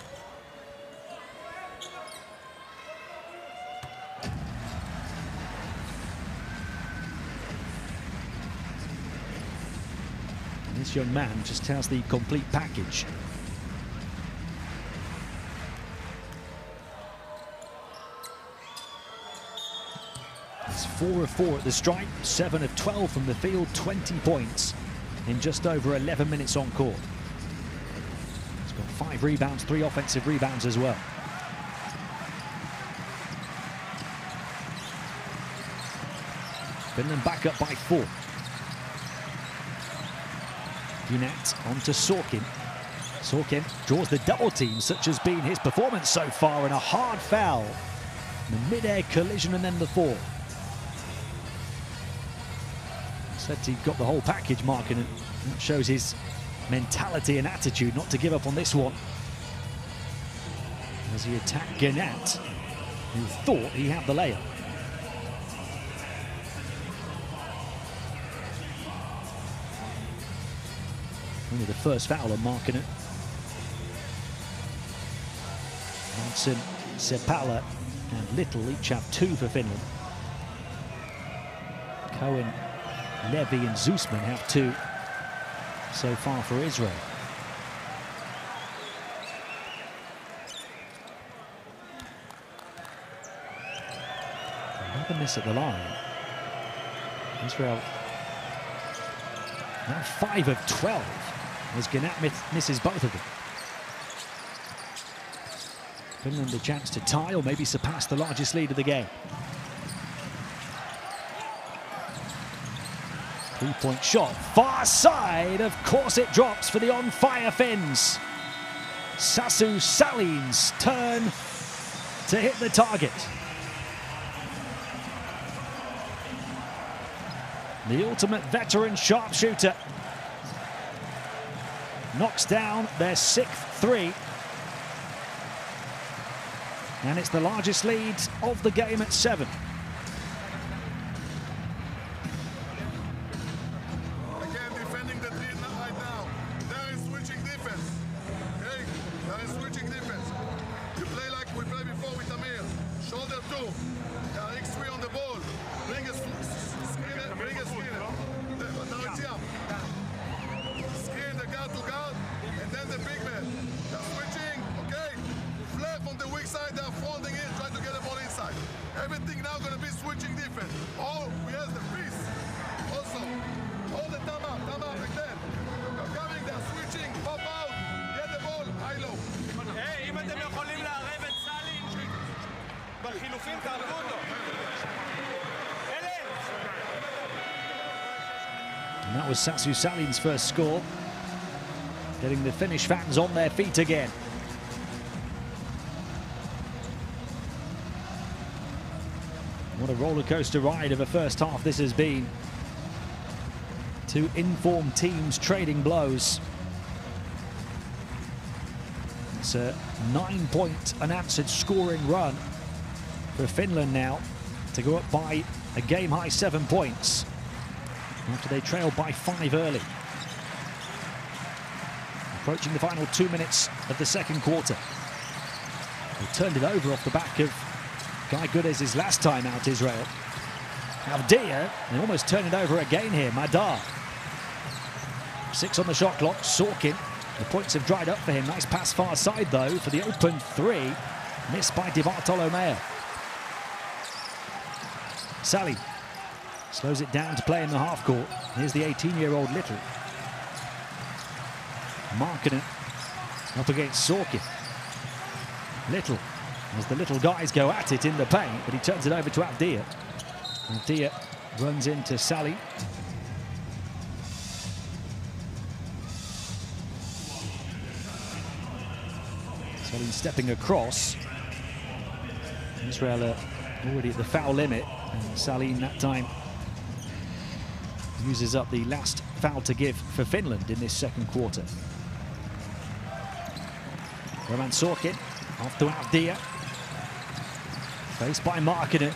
And this young man just has the complete package. 4 of 4 at the stripe, 7 of 12 from the field, 20 points in just over 11 minutes on court. He's got 5 rebounds, 3 offensive rebounds as well. Finland back up by 4. Gunat on to Sorkin. Sorkin draws the double team, such has been his performance so far, and a hard foul. The mid-air collision and then the fall. Said he got the whole package, Markkanen. That shows his mentality and attitude not to give up on this one. As he attacked Gunat, who thought he had the layup. Only the first foul on Markkanen. Hansen, Sepala and Little each have 2 for Finland. Cohen, Levy and Zusman have 2 so far for Israel. Another miss at the line. Israel now 5 of 12 as Gunat misses both of them. Finland a chance to tie or maybe surpass the largest lead of the game. 3-point shot, far side, of course it drops for the on-fire Finns. Sasu Salin's turn to hit the target. The ultimate veteran sharpshooter knocks down their 6th 3. And it's the largest lead of the game at 7. Again, defending the 3 right now. There is switching defense. Okay? There is switching defense. You play like we played before with Amir. Shoulder 2. X3 on the ball. Bring a screen. Bring a screen. Now it's here. Screen the guard to guard. And then the big man. They're switching. Okay? Flip on the weak side. They're fronting in. Trying to get the ball inside. Everything now going to be switching defense. Oh, we have the piece. Also, hold the time out like that. They're coming, they're switching, pop out, get the ball, high-low. היי, אם אתם יכולים לערב את סלין, בחילופים תערבו אותו. And that was Sasu Salin's first score, getting the Finnish fans on their feet again. What a roller coaster ride of a first half this has been. 2 informed teams trading blows. It's a 9-point unanswered scoring run for Finland now to go up by a game-high 7 points after they trailed by 5 early. Approaching the final 2 minutes of the second quarter. They turned it over off the back of Guy Goodez' last time out Israel. Avdia, they almost turn it over again here, Madar. 6 on the shot clock, Sorkin. The points have dried up for him. Nice pass far side though for the open 3. Missed by Di Bartolomeo. Sally slows it down to play in the half court. Here's the 18-year-old Little. Markkanen up against Sorkin. Little, as the little guys go at it in the paint, but he turns it over to Avdia. Avdia runs into Sally. Sally stepping across. Israel already at the foul limit, and Salim that time uses up the last foul to give for Finland in this second quarter. Roman Sorkin off to Avdia. Faced by Markkanen.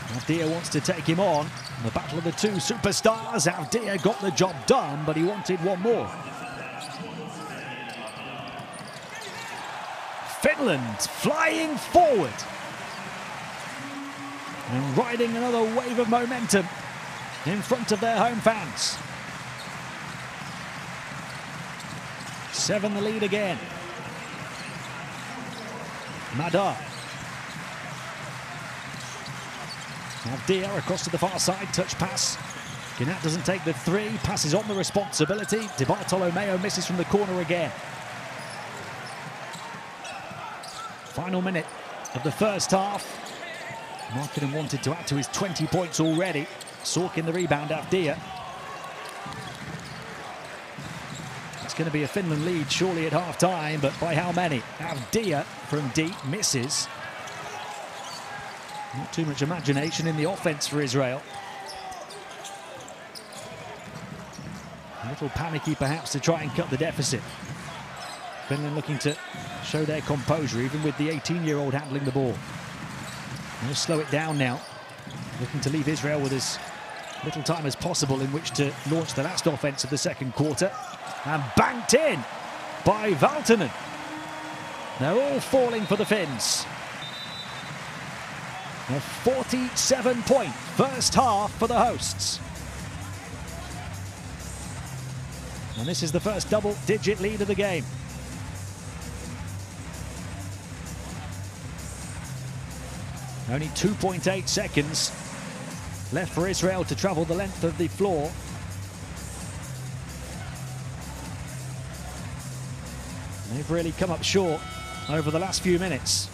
Avdia wants to take him on. The battle of the 2 superstars. Avdia got the job done, but he wanted one more. Finland flying forward and riding another wave of momentum in front of their home fans. 7 the lead again. Madar. Avdia across to the far side, touch pass. Gnat doesn't take the three, passes on the responsibility. Di Bartolomeo misses from the corner again. Final minute of the first half. Markkanen wanted to add to his 20 points already. Sorkin the rebound, Avdia. It's going to be a Finland lead surely at half-time, but by how many? Avdia from deep misses. Not too much imagination in the offense for Israel. A little panicky perhaps to try and cut the deficit. Finland looking to show their composure, even with the 18-year-old handling the ball. They'll slow it down now, looking to leave Israel with as little time as possible in which to launch the last offense of the second quarter. And banked in by Valtonen. They're all falling for the Finns. A 47-point first half for the hosts. And this is the first double-digit lead of the game. Only 2.8 seconds left for Israel to travel the length of the floor. And they've really come up short over the last few minutes.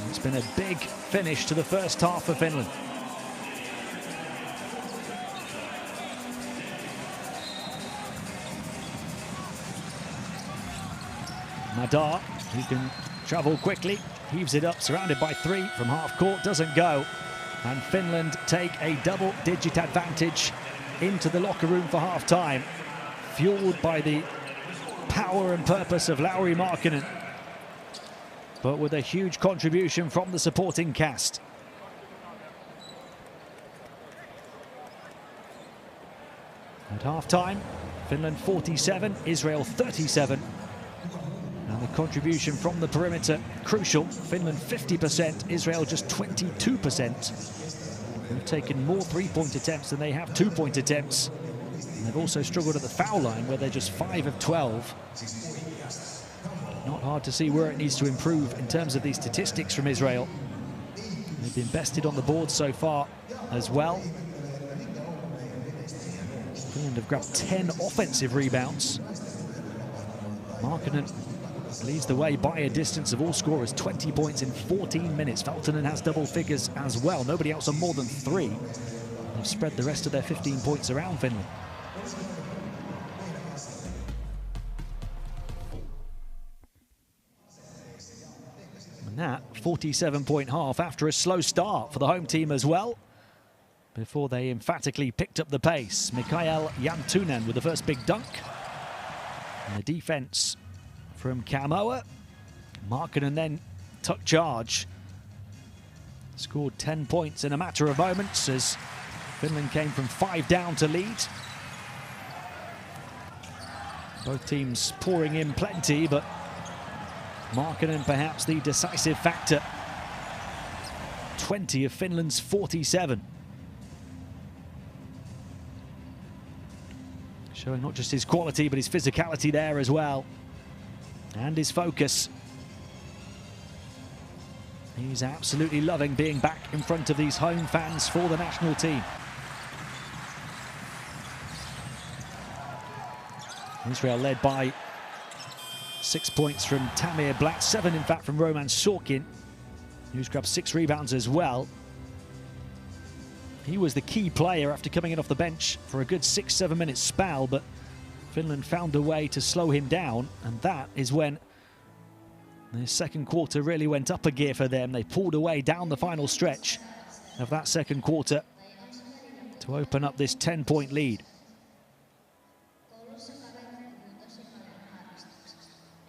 It's been a big finish to the first half for Finland. Madar, who can travel quickly, heaves it up, surrounded by three from half court, doesn't go. And Finland take a double-digit advantage into the locker room for half-time, fueled by the power and purpose of Lauri Markkanen, but with a huge contribution from the supporting cast. At half-time, Finland 47, Israel 37. And the contribution from the perimeter, crucial. Finland 50%, Israel just 22%. They've taken more three-point attempts than they have two-point attempts. And they've also struggled at the foul line, where they're just 5 of 12. Not hard to see where it needs to improve in terms of these statistics from Israel. They've been bested on the board so far as well. Finland have grabbed 10 offensive rebounds. Markkanen leads the way by a distance of all scorers, 20 points in 14 minutes. Valtonen has double figures as well. Nobody else on more than 3. They've spread the rest of their 15 points around Finland. And that 47-point half after a slow start for the home team as well, before they emphatically picked up the pace. Mikael Jantunen with the first big dunk. And the defense from Kamoa. Markkanen then took charge. Scored 10 points in a matter of moments as Finland came from 5 down to lead. Both teams pouring in plenty, but Markkanen perhaps the decisive factor. 20 of Finland's 47. Showing not just his quality, but his physicality there as well. And his focus. He's absolutely loving being back in front of these home fans for the national team. Israel led by 6 points from Tamir Blatt, 7 in fact from Roman Sorkin, who's grabbed 6 rebounds as well. He was the key player after coming in off the bench for a good 6-7 minute spell, but Finland found a way to slow him down, and that is when the second quarter really went up a gear for them. They pulled away down the final stretch of that second quarter to open up this 10-point lead.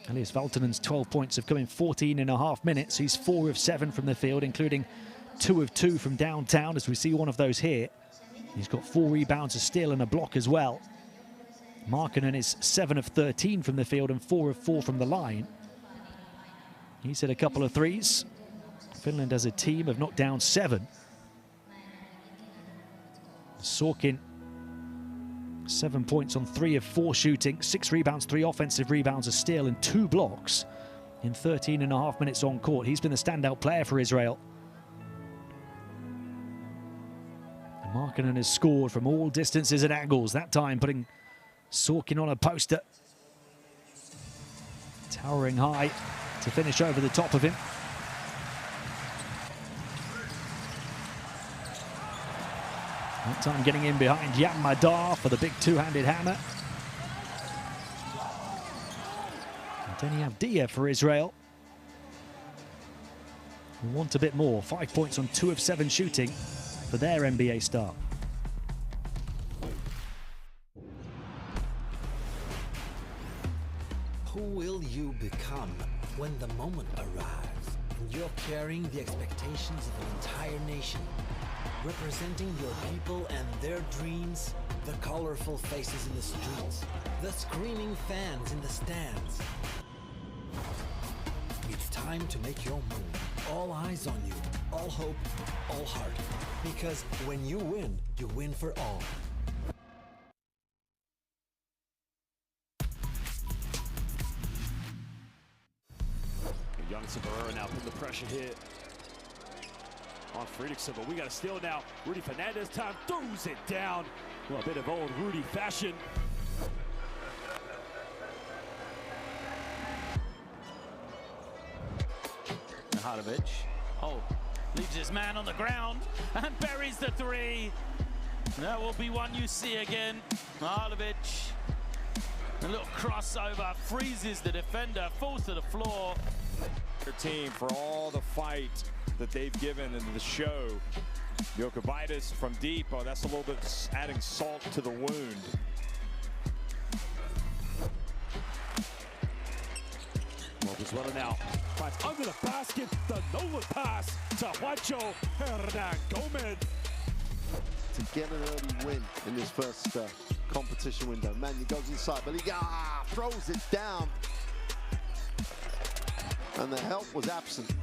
Elias Valtonen's 12 points have come in 14.5 minutes. He's 4 of 7 from the field, including 2 of 2 from downtown, as we see one of those here. He's got 4 rebounds, a steal and a block as well. Markkanen is 7 of 13 from the field and 4 of 4 from the line. He's hit a couple of threes. Finland as a team have knocked down 7. Sorkin 7 points on 3 of 4 shooting, 6 rebounds, 3 offensive rebounds, a steal and 2 blocks in 13.5 minutes on court. He's been the standout player for Israel. Markkanen has scored from all distances and angles, that time putting Sorkin on a poster. Towering high to finish over the top of him. That time getting in behind Yam Madar for the big two-handed hammer. And Deni Avdija for Israel. We want a bit more. 5 points on 2 of 7 shooting for their NBA star. Who will you become when the moment arrives and you're carrying the expectations of an entire nation, representing your people and their dreams, the colorful faces in the streets, the screaming fans in the stands? It's time to make your move. All eyes on you, all hope, all heart. Because when you win for all. Young Sabarera now putting the pressure here on Fredrickson, but we got to steal now. Rudy Fernandez time throws it down. Well, a bit of old Rudy fashion. Nahadovic, leaves his man on the ground and buries the 3. That will be one you see again. Nahadovic, a little crossover, freezes the defender, falls to the floor. Their team for all the fight that they've given in the show. Jokovitis from deep, that's a little bit adding salt to the wound. Well now finds under the basket, the Nola pass to Juancho Hernan Gomez. To get an early win in this first competition window. Manny goes inside, but he throws it down. And the help was absent.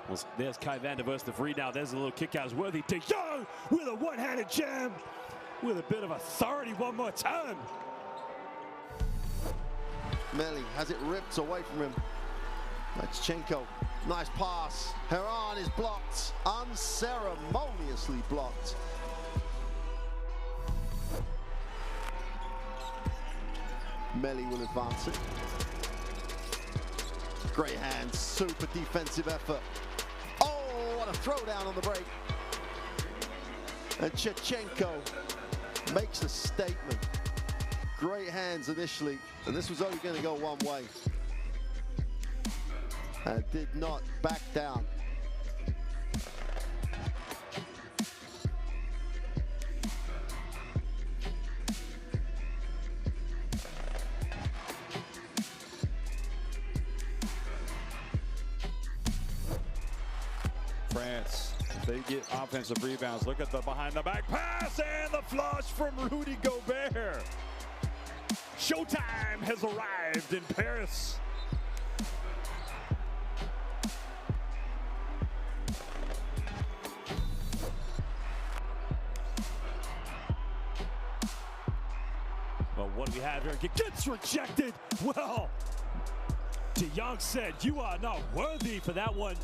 Well, there's Kai Van der Verst the free now. There's a little kick out. Is worthy to Young with a one-handed jam with a bit of authority one more time. Melli has it ripped away from him. Lechchenko, nice pass. Heron is blocked, unceremoniously blocked. Melli will advance it. Great hands, super defensive effort. Oh, what a throwdown on the break. And Lechchenko makes a statement. Great hands initially, and this was only going to go one way. And did not back down. France, if they get offensive rebounds, look at the behind the back pass and the flush from Rudy Gobert. Showtime has arrived in Paris. But what do we have here? It gets rejected. Well, DeYoung said, you are not worthy for that one.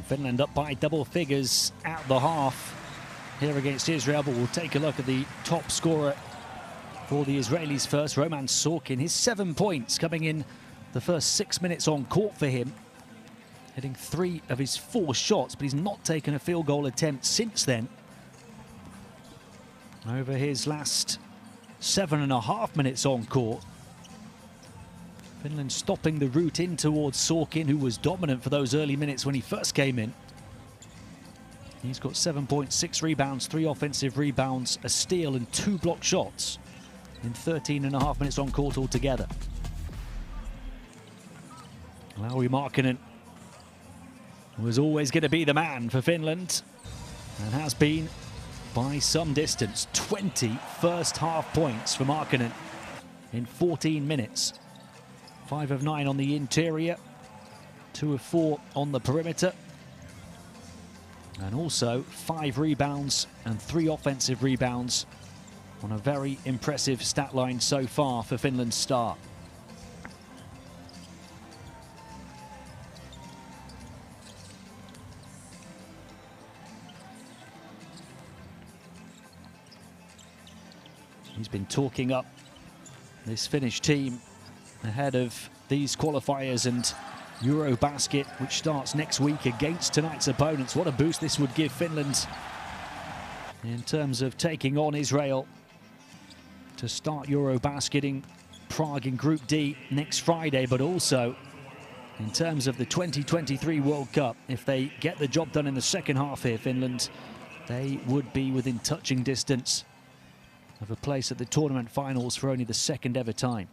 Finland up by double figures at the half here against Israel, but we'll take a look at the top scorer for the Israelis first, Roman Sorkin. His 7 points coming in the first 6 minutes on court for him, hitting 3 of his 4 shots, but he's not taken a field goal attempt since then. Over his last 7.5 minutes on court, Finland stopping the route in towards Sorkin, who was dominant for those early minutes when he first came in. He's got 7 points, 6 rebounds, 3 offensive rebounds, a steal and 2 blocked shots in 13.5 minutes on court altogether. Lauri Markkanen was always going to be the man for Finland and has been by some distance. 20 first half points for Markkanen in 14 minutes. 5 of 9 on the interior, 2 of 4 on the perimeter, and also 5 rebounds and 3 offensive rebounds on a very impressive stat line so far for Finland's star. He's been talking up this Finnish team ahead of these qualifiers and Eurobasket, which starts next week against tonight's opponents. What a boost this would give Finland in terms of taking on Israel to start Eurobasket in Prague in Group D next Friday, but also in terms of the 2023 World Cup. If they get the job done in the second half here, Finland, they would be within touching distance of a place at the tournament finals for only the second ever time.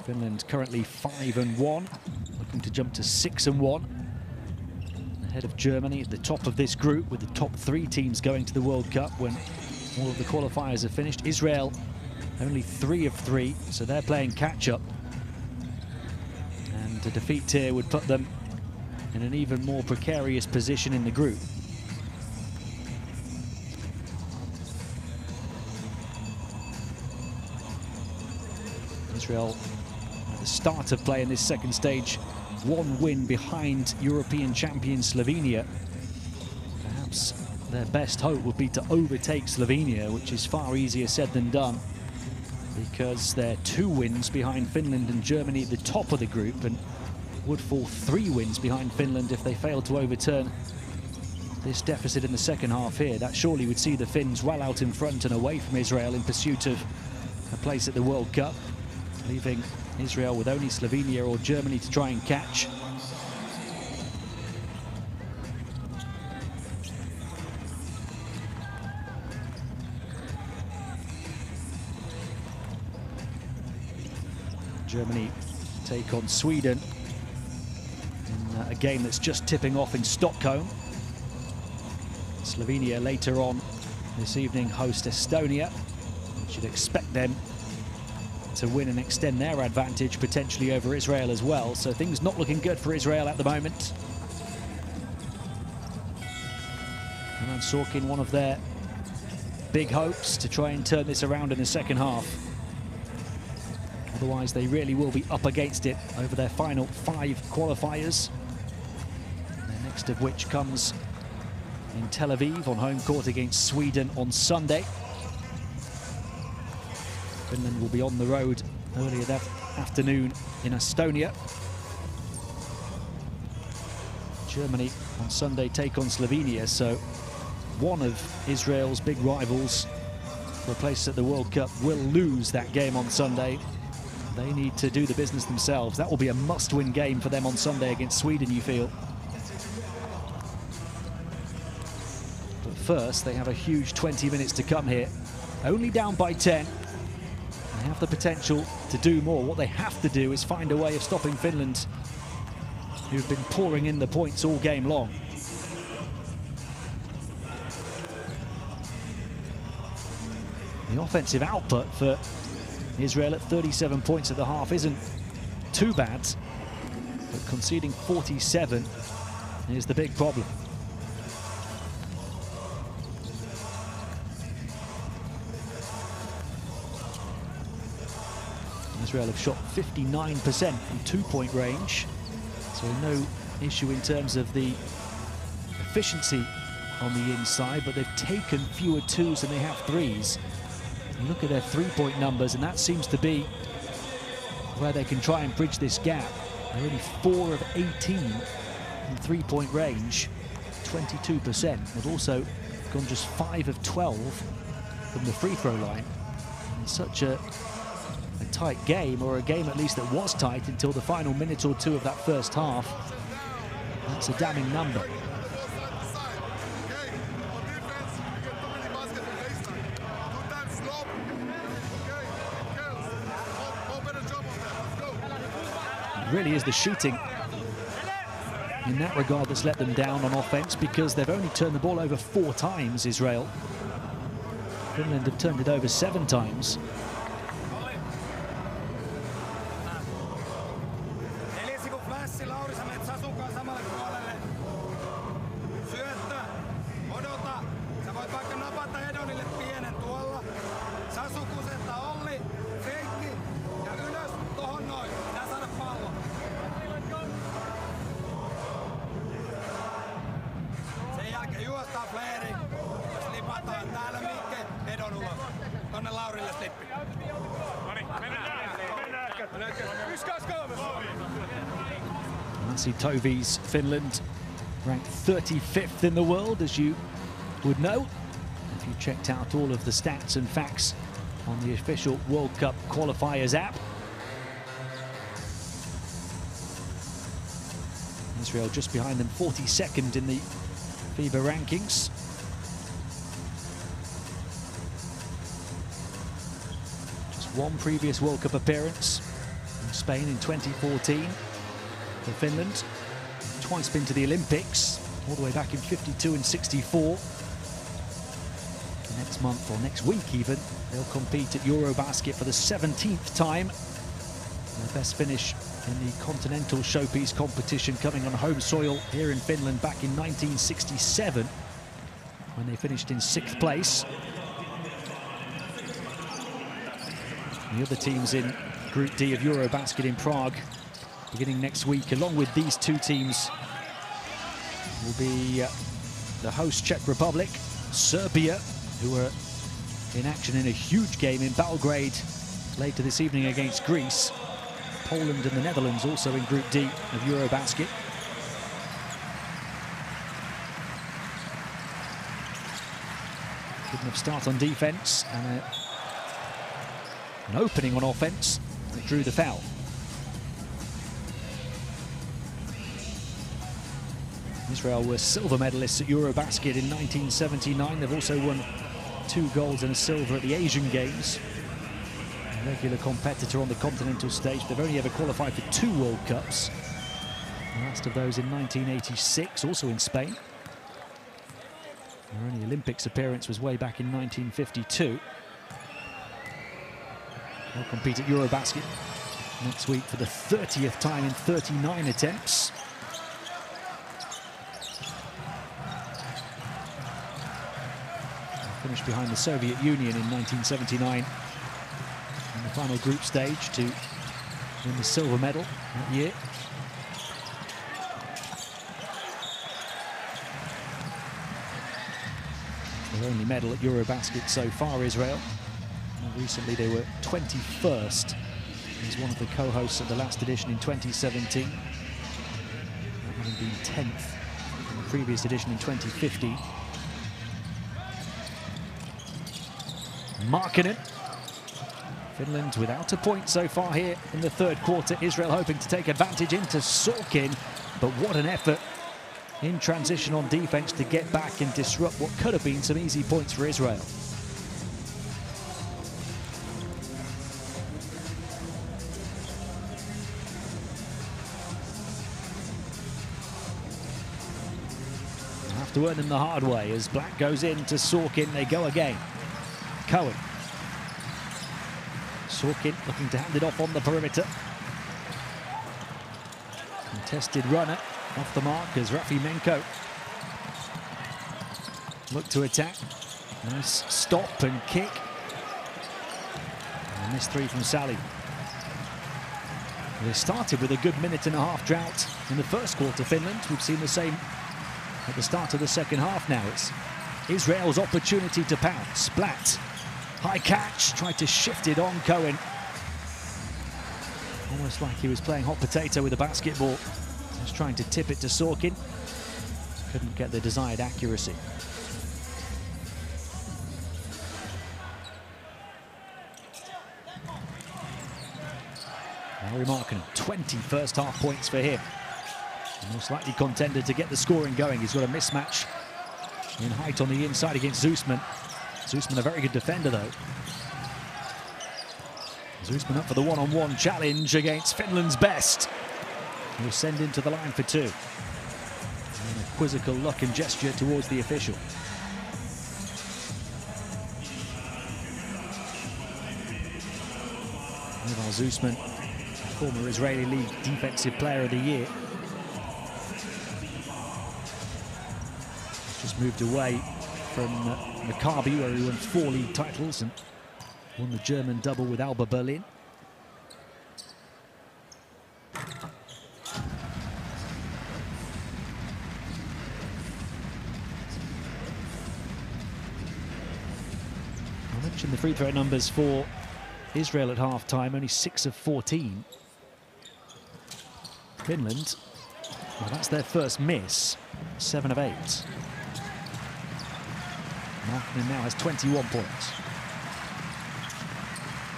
Finland currently 5-1, looking to jump to 6-1. Ahead of Germany at the top of this group, with the top 3 teams going to the World Cup when all of the qualifiers are finished. Israel only 3 of 3, so they're playing catch-up. And a defeat here would put them in an even more precarious position in the group. Israel at the start of play in this second stage, 1 win behind European champion Slovenia. Perhaps their best hope would be to overtake Slovenia, which is far easier said than done, because they're 2 wins behind Finland and Germany at the top of the group, and would fall 3 wins behind Finland if they fail to overturn this deficit in the second half here. That surely would see the Finns well out in front and away from Israel in pursuit of a place at the World Cup, leaving Israel with only Slovenia or Germany to try and catch. Germany take on Sweden in a game that's just tipping off in Stockholm. Slovenia later on this evening host Estonia. You should expect them to win and extend their advantage potentially over Israel as well. So things not looking good for Israel at the moment. And Sorkin, one of their big hopes to try and turn this around in the second half. Otherwise, they really will be up against it over their final 5 qualifiers. The next of which comes in Tel Aviv on home court against Sweden on Sunday. Finland will be on the road earlier that afternoon in Estonia. Germany on Sunday take on Slovenia, so one of Israel's big rivals for a place at the World Cup will lose that game on Sunday. They need to do the business themselves. That will be a must-win game for them on Sunday against Sweden, you feel. But first, they have a huge 20 minutes to come here. Only down by 10. They have the potential to do more. What they have to do is find a way of stopping Finland, who've been pouring in the points all game long. The offensive output for Israel at 37 points at the half isn't too bad, but conceding 47 is the big problem. Israel have shot 59% from two-point range, so no issue in terms of the efficiency on the inside, but they've taken fewer twos than they have threes. And look at their three-point numbers, and that seems to be where they can try and bridge this gap. They're only 4 of 18 in three-point range, 22%. They've also gone just 5 of 12 from the free throw line. In such a tight game, or a game at least that was tight until the final minute or two of that first half. That's a damning number. It really is the shooting in that regard that's let them down on offense, because they've only turned the ball over 4 times, Israel. Finland have turned it over 7 times. Lassi Tovi's Finland ranked 35th in the world, as you would know if you checked out all of the stats and facts on the official World Cup Qualifiers app. Israel just behind them, 42nd in the FIBA rankings. Just one previous World Cup appearance in Spain in 2014 for Finland. Twice been to the Olympics, all the way back in 52 and 64. Next month, or next week even, they'll compete at Eurobasket for the 17th time. Their best finish in the Continental Showpiece competition coming on home soil here in Finland back in 1967, when they finished in 6th place. The other teams in Group D of Eurobasket in Prague beginning next week, along with these 2 teams, will be the host Czech Republic, Serbia, who are in action in a huge game in Belgrade later this evening against Greece. Poland and the Netherlands also in Group D of Eurobasket. Good enough start on defense, and an opening on offense that drew the foul. Israel were silver medalists at Eurobasket in 1979. They've also won 2 golds and a silver at the Asian Games. A regular competitor on the continental stage. They've only ever qualified for 2 World Cups. The last of those in 1986, also in Spain. Their only Olympics appearance was way back in 1952. They'll compete at Eurobasket next week for the 30th time in 39 attempts. Finished behind the Soviet Union in 1979 in the final group stage to win the silver medal that year. Their only medal at Eurobasket so far, Israel. More recently they were 21st as one of the co-hosts of the last edition in 2017, having been 10th in the previous edition in 2015. Markkanen. Finland without a point so far here in the 3rd quarter. Israel hoping to take advantage into Sorkin, but what an effort in transition on defense to get back and disrupt what could have been some easy points for Israel. Have to earn them the hard way as Black goes in to Sorkin. They go again. Cohen. Sorkin looking to hand it off on the perimeter. Contested runner off the mark as Rafimenko look to attack. Nice stop and kick. And this 3 from Sally. They started with a good minute-and-a-half drought in the first quarter, Finland. We've seen the same at the start of the second half now. It's Israel's opportunity to pounce. Blatt, high catch, tried to shift it on Cohen. Almost like he was playing hot potato with a basketball. Just trying to tip it to Sorkin. Couldn't get the desired accuracy. Markkanen, 20 first half points for him. Most likely contender to get the scoring going. He's got a mismatch in height on the inside against Zusman. Zusman a very good defender though. Zusman up for the one-on-one challenge against Finland's best. He'll send him to the line for two. And a quizzical look and gesture towards the official. Zusman, former Israeli League Defensive Player of the Year. Just moved away from Maccabi, where he won 4 league titles and won the German double with Alba Berlin. I mentioned the free throw numbers for Israel at half-time, only 6 of 14. Finland, well, that's their first miss, 7 of 8. Markkanen now has 21 points.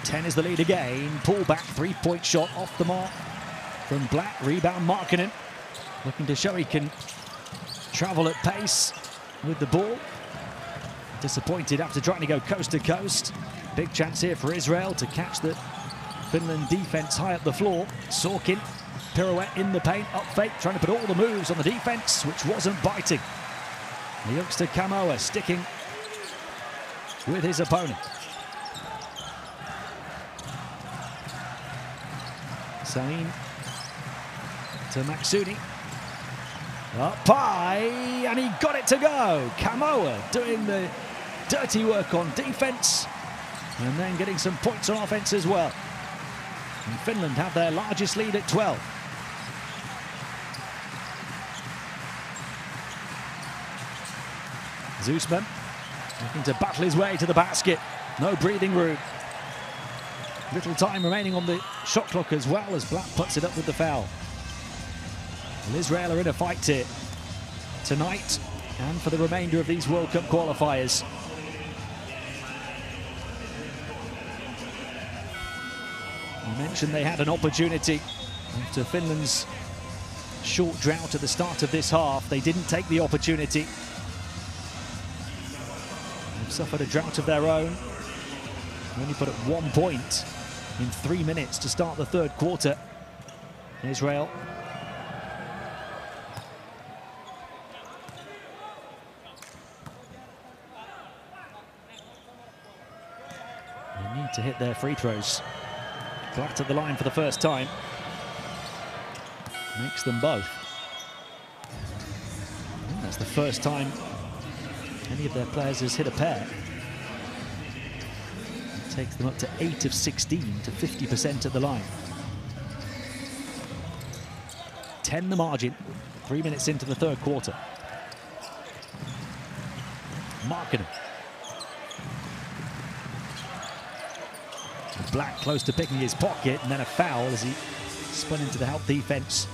10 is the lead again. Pull back, three-point shot off the mark from Blatt. Rebound Markkanen, looking to show he can travel at pace with the ball. Disappointed after trying to go coast to coast. Big chance here for Israel to catch the Finland defense high up the floor. Sorkin, pirouette in the paint, up fake, trying to put all the moves on the defense, which wasn't biting. The youngster Kamoa sticking with his opponent. Sahin to Maksuni. Up high, and he got it to go. Kamoa doing the dirty work on defense, and then getting some points on offense as well. And Finland have their largest lead at 12. Zusman looking to battle his way to the basket. No breathing room. Little time remaining on the shot clock as well as Blatt puts it up with the foul. Well, Israel are in a fight here tonight and for the remainder of these World Cup qualifiers. I mentioned they had an opportunity after Finland's short drought at the start of this half. They didn't take the opportunity. They've suffered a drought of their own. They only put up 1 point in 3 minutes to start the third quarter. Israel. They need to hit their free throws. Blatt at the line for the first time. Makes them both. And that's the first time any of their players has hit a pair. It takes them up to 8 of 16 to 50% at the line. 10 the margin, 3 minutes into the third quarter. Markkanen. Blatt close to picking his pocket, and then a foul as he spun into the help defense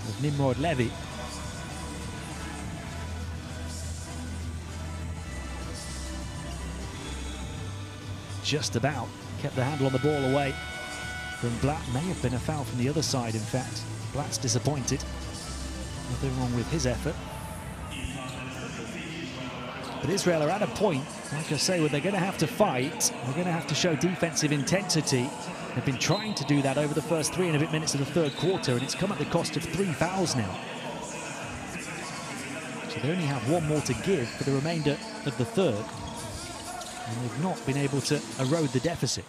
of Nimrod Levy. Just about kept the handle on the ball away from Blatt. May have been a foul from the other side, in fact. Blatt's disappointed. Nothing wrong with his effort. But Israel are at a point, like I say, where they're going to have to fight. They're going to have to show defensive intensity. They've been trying to do that over the first 3 and a bit minutes of the third quarter, and it's come at the cost of 3 fouls now. So they only have 1 more to give for the remainder of the third. And they've not been able to erode the deficit.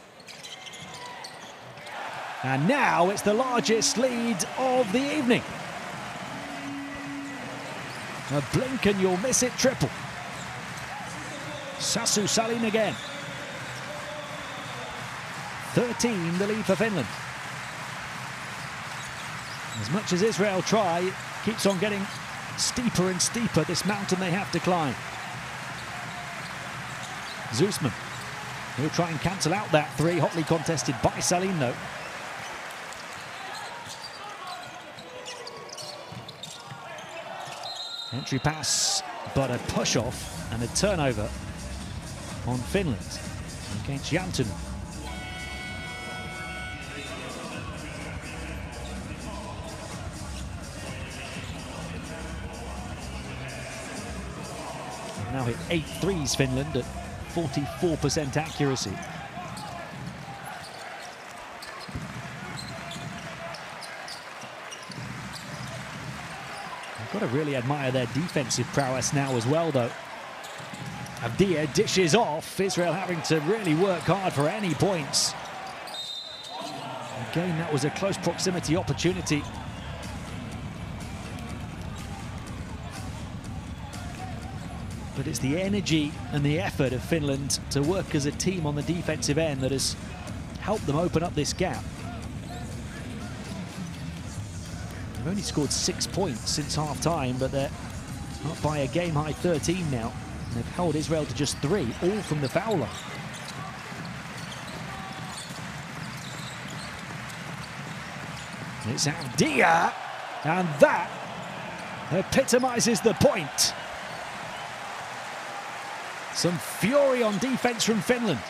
And now it's the largest lead of the evening. A blink and you'll miss it triple. Sasu Salin again. 13 the lead for Finland. As much as Israel try, it keeps on getting steeper and steeper, this mountain they have to climb. Zusman, he'll try and cancel out that three, hotly contested by Salim though. Entry pass, but a push off and a turnover on Finland against Jantunen. Now hit 8 threes, Finland, at 44% accuracy. I've got to really admire their defensive prowess now as well, though. Avdia dishes off, Israel having to really work hard for any points. Again, that was a close proximity opportunity. But it's the energy and the effort of Finland to work as a team on the defensive end that has helped them open up this gap. They've only scored 6 points since half-time, but they're up by a game-high 13 now. And they've held Israel to just 3, all from the foul line. It's Avdia, and that epitomizes the point. Some fury on defense from Finland.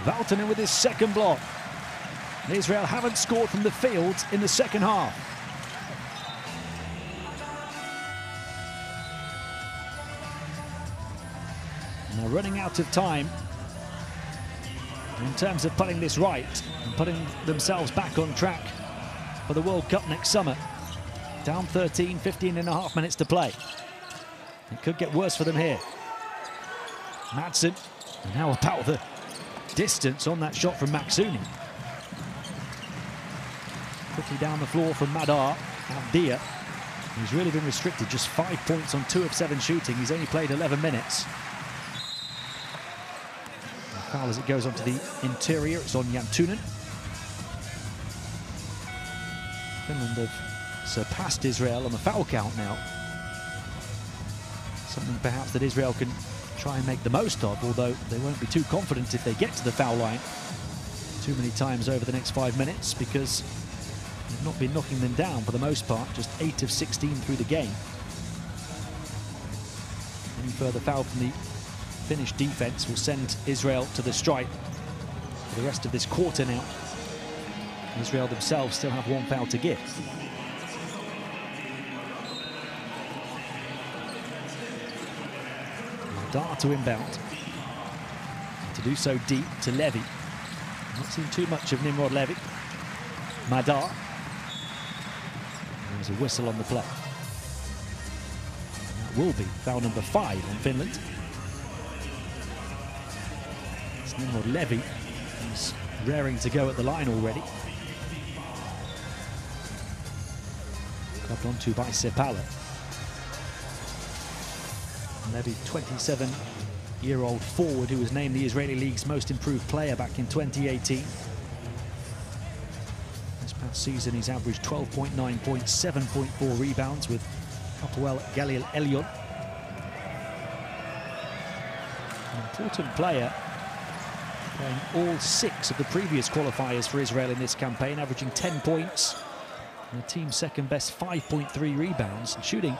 Valtonen with his second block. Israel haven't scored from the field in the second half. And they're running out of time in terms of putting this right and putting themselves back on track for the World Cup next summer. Down 13, 15.5 minutes to play. It could get worse for them here. Madsen, and how about the distance on that shot from Maksuni? Quickly down the floor from Madar. Avdia, he's really been restricted, just 5 points on 2 of 7 shooting. He's only played 11 minutes. And foul as it goes onto the interior, it's on Jantunen. Finland have surpassed Israel on the foul count now. Something perhaps that Israel can try and make the most of, although they won't be too confident if they get to the foul line too many times over the next 5 minutes, because they've not been knocking them down for the most part, just 8 of 16 through the game. Any further foul from the Finnish defense will send Israel to the stripe for the rest of this quarter now. Israel themselves still have 1 foul to give. Madar to inbound. To do so deep to Levy. Not seen too much of Nimrod Levy. Madar. There's a whistle on the play. And that will be foul number 5 on Finland. It's Nimrod Levy, who's raring to go at the line already. Clubbed onto by Sepala. Levy, 27-year-old forward who was named the Israeli League's most improved player back in 2018. This past season he's averaged 12.9 points, 7.4 rebounds with Hapoel Galil Elyon. An important player, playing all 6 of the previous qualifiers for Israel in this campaign, averaging 10 points and the team's second best 5.3 rebounds, and shooting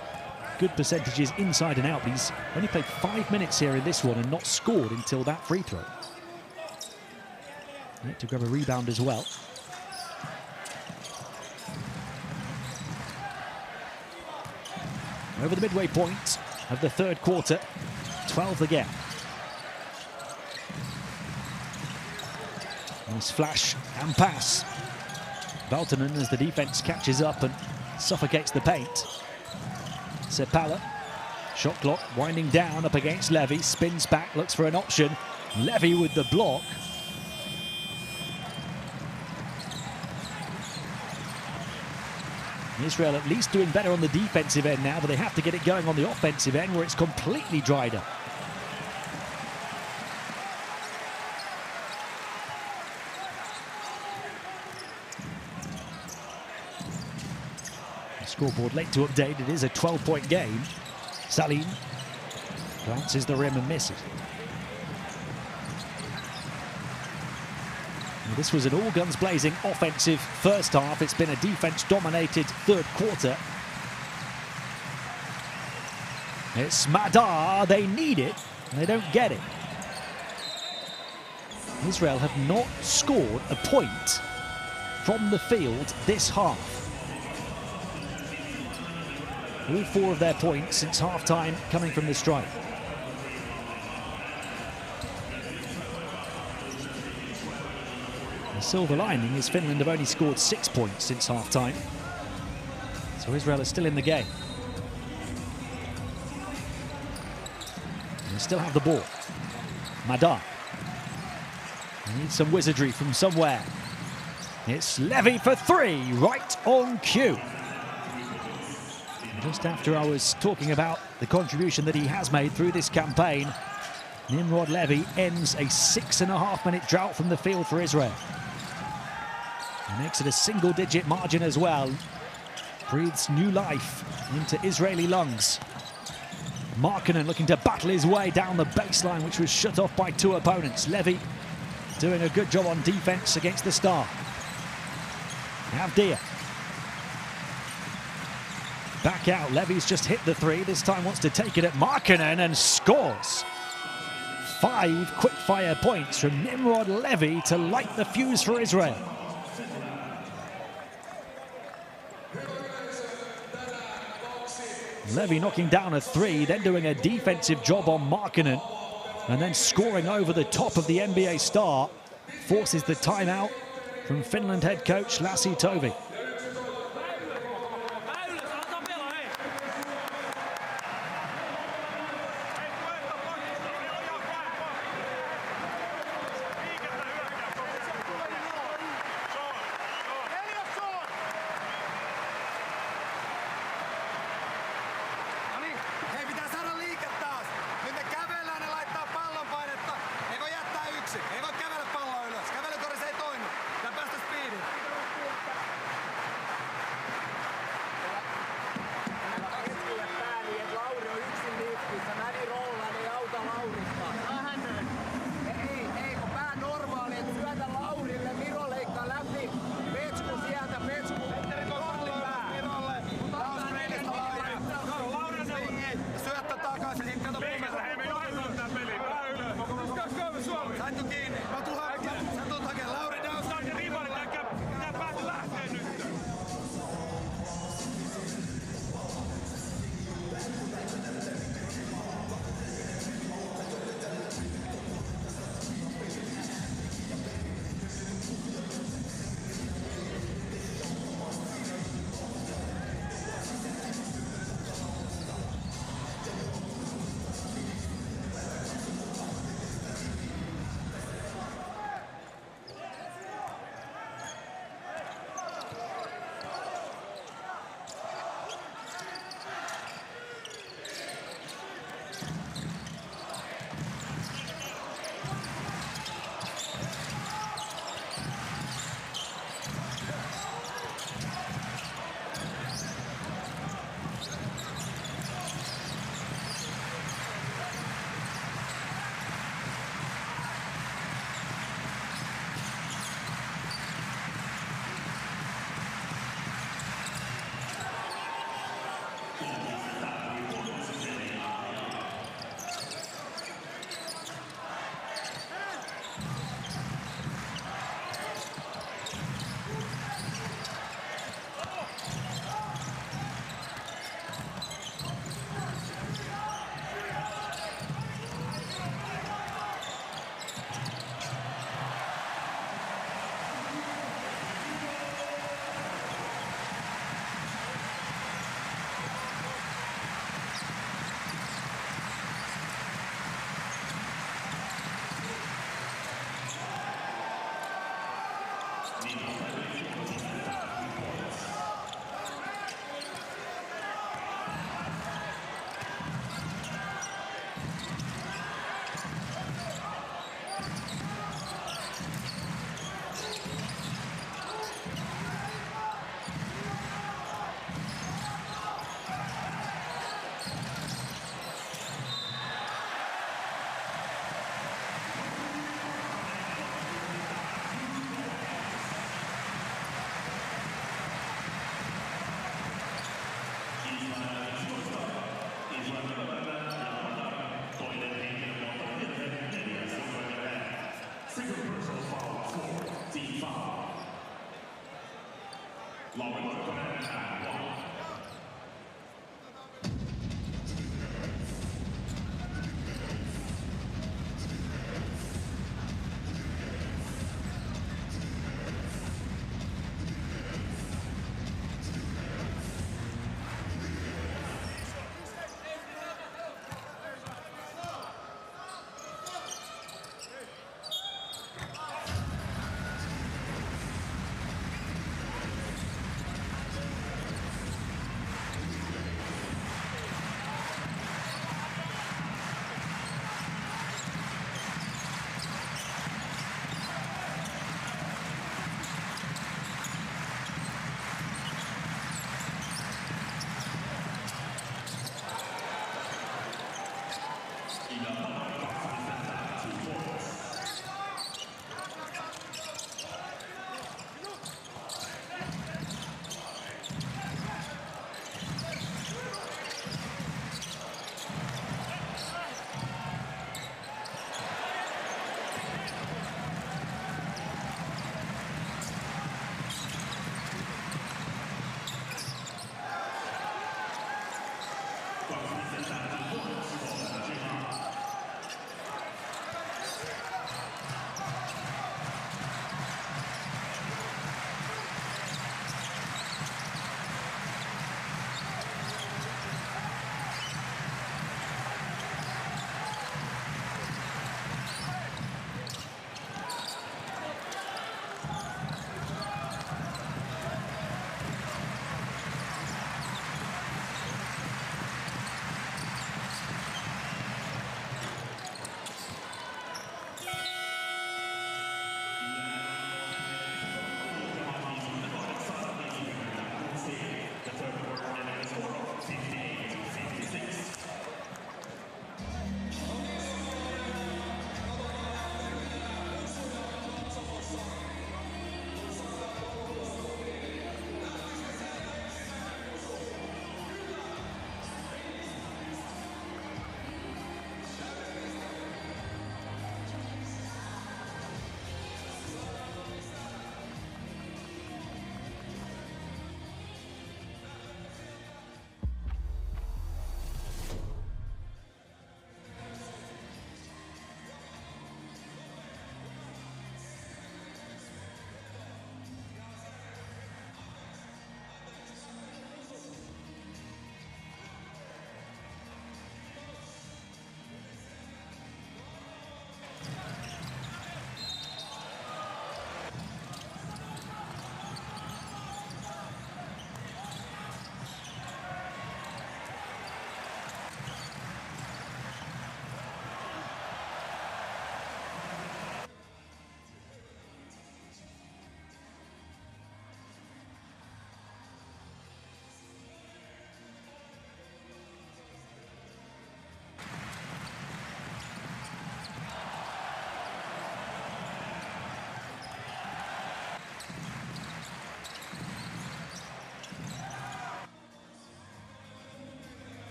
good percentages inside and out, but he's only played 5 minutes here in this one and not scored until that free throw. Yet to grab a rebound as well. Over the midway point of the third quarter, 12 the gap. Nice flash and pass. Valtonen, as the defense catches up and suffocates the paint. Sepala, shot clock winding down up against Levy, spins back, looks for an option. Levy with the block. Israel at least doing better on the defensive end now, but they have to get it going on the offensive end where it's completely dried up. Scoreboard late to update. It is a 12-point game. Salim glances the rim and misses. And this was an all-guns-blazing offensive first half. It's been a defense-dominated third quarter. It's Madar. They need it, and they don't get it. Israel have not scored a point from the field this half. All 4 of their points since half-time coming from the strike. The silver lining is Finland have only scored 6 points since half-time. So Israel is still in the game. And they still have the ball. Madar. They need some wizardry from somewhere. It's Levy for 3, right on cue. And just after I was talking about the contribution that he has made through this campaign, Nimrod Levy ends a 6.5-minute drought from the field for Israel. He makes it a single-digit margin as well. Breathes new life into Israeli lungs. Markkanen looking to battle his way down the baseline, which was shut off by 2 opponents. Levy doing a good job on defense against the star. Avdia. Back out. Levy's just hit the 3. This time wants to take it at Markkanen and scores. 5 quick-fire points from Nimrod Levy to light the fuse for Israel. Levy knocking down a 3, then doing a defensive job on Markkanen, and then scoring over the top of the NBA star. Forces the timeout from Finland head coach Lassi Tovi. Itse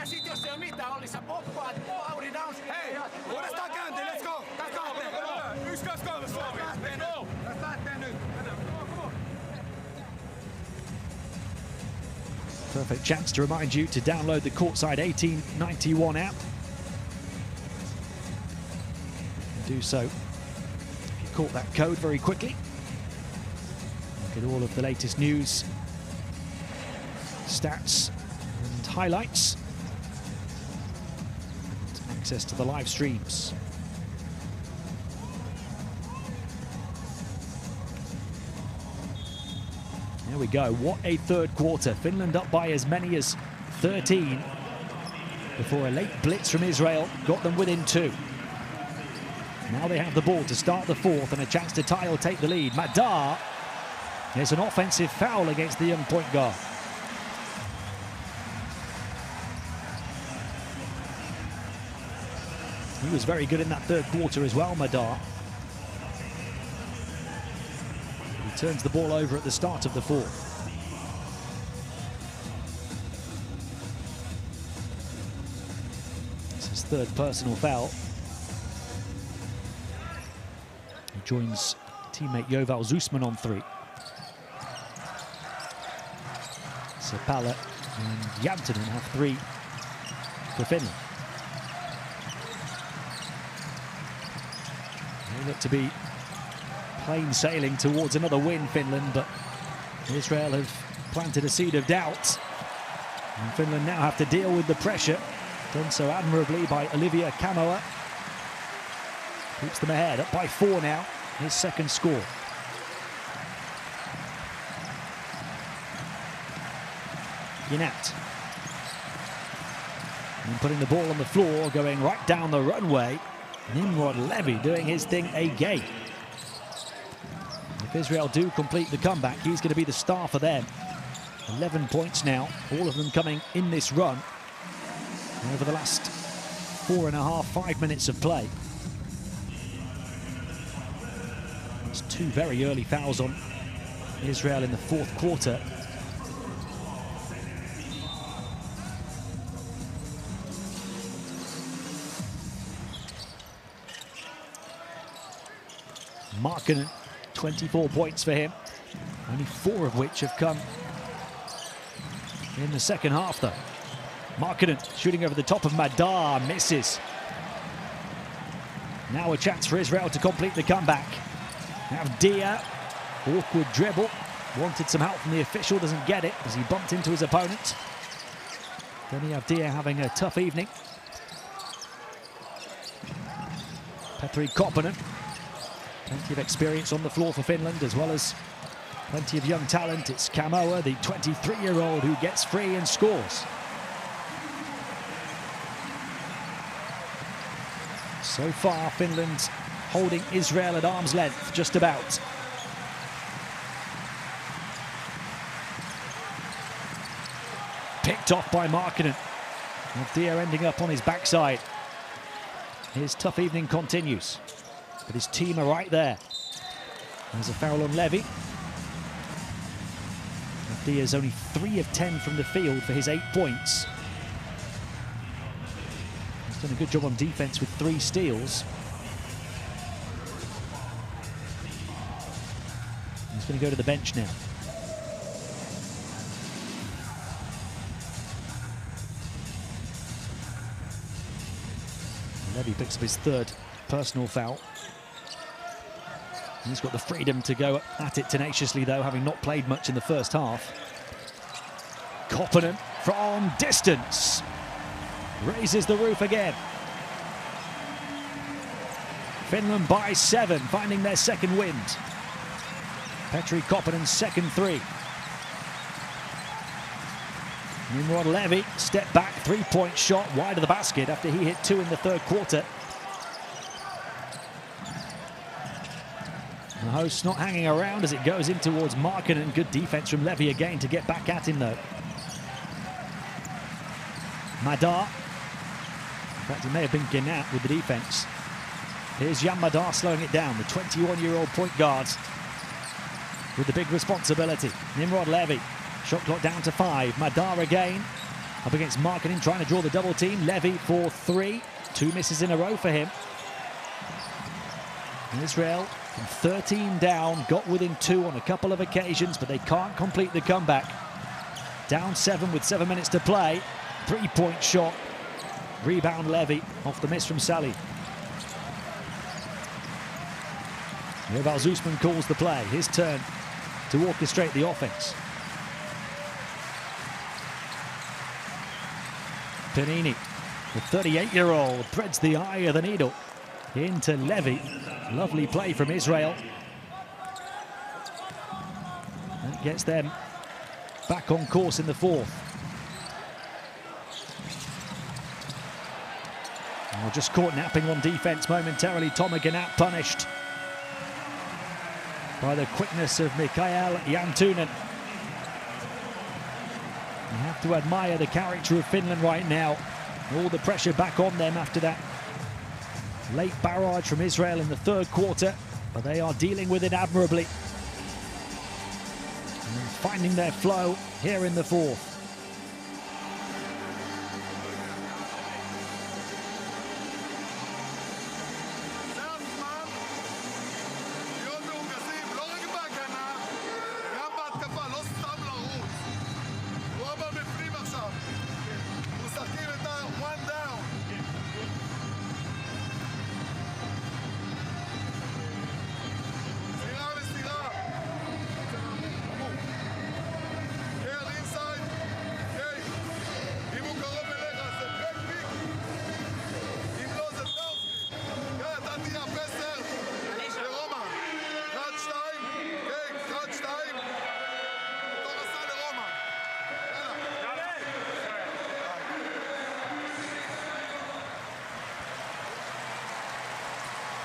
ja sit jos ei oo mitään, oli sä poppaat, power downs. Hei, uudestaan käyntiin, let's go! Tästä kahteen! 1, 2, 3, Suomi! Tästä lähtee nyt! Perfect chance to remind you to download the Courtside 1891 app. Do so if you caught that code very quickly. Look at all of the latest news, stats and highlights. And access to the live streams. There we go, what a third quarter. Finland up by as many as 13 before a late blitz from Israel got them within 2. Now they have the ball to start the fourth and a chance to tie or take the lead. Madar, there's an offensive foul against the young point guard. He was very good in that third quarter as well, Madar. He turns the ball over at the start of the fourth. It's his third personal foul. He joins teammate Joval Zusman on 3. Sepala and Jantunen have 3 for Finland. They look to be plain sailing towards another win, Finland, but Israel have planted a seed of doubt. And Finland now have to deal with the pressure. Done so admirably by Olivia Kamoa. Keeps them ahead, up by 4 now. His second score. Ginat. And putting the ball on the floor, going right down the runway. Nimrod Levy doing his thing again. If Israel do complete the comeback, he's going to be the star for them. 11 points now, all of them coming in this run over the last 4.5, 5 minutes of play. It's 2 very early fouls on Israel in the fourth quarter. Markkanen, 24 points for him, only 4 of which have come in the second half though. Markkanen shooting over the top of Madar, misses. Now a chance for Israel to complete the comeback. Now Dia, awkward dribble, wanted some help from the official, doesn't get it as he bumped into his opponent. Then you have Dia having a tough evening. Petri Koppanen. Plenty of experience on the floor for Finland, as well as plenty of young talent. It's Kamoa, the 23-year-old, who gets free and scores. So far, Finland holding Israel at arm's length, just about. Picked off by Markkanen. Dia ending up on his backside. His tough evening continues. But his team are right there. There's a foul on Levy. Dia's only 3 of 10 from the field for his 8 points. He's done a good job on defense with 3 steals. He's going to go to the bench now. Levy picks up his 3rd personal foul. He's got the freedom to go at it tenaciously, though, having not played much in the first half. Koppanen from distance. Raises the roof again. Finland by 7, finding their second wind. Petri Koppanen's second 3. Nimrod Levy, step back, 3-point shot wide of the basket after he hit 2 in the third quarter. The host not hanging around as it goes in towards Markkanen. Good defense from Levy again to get back at him though. Madar. In fact, it may have been Ginat with the defense. Here's Jan Madar slowing it down, the 21-year-old point guard with the big responsibility. Nimrod Levy, shot clock down to 5. Madar again, up against Markkanen, trying to draw the double team. Levy for 3, 2 misses in a row for him. And Israel from 13 down, got within 2 on a couple of occasions, but they can't complete the comeback. Down 7 with 7 minutes to play. 3-point shot. Rebound Levy off the miss from Sally. Joval Zusman calls the play. His turn to orchestrate the offense. Panini, the 38-year-old, threads the eye of the needle into Levy. Lovely play from Israel. That gets them back on course in the fourth. Oh, just caught napping on defense momentarily. Tomer Ginat punished by the quickness of Mikael Jantunen. You have to admire the character of Finland right now. All the pressure back on them after that late barrage from Israel in the third quarter, but they are dealing with it admirably. And finding their flow here in the fourth.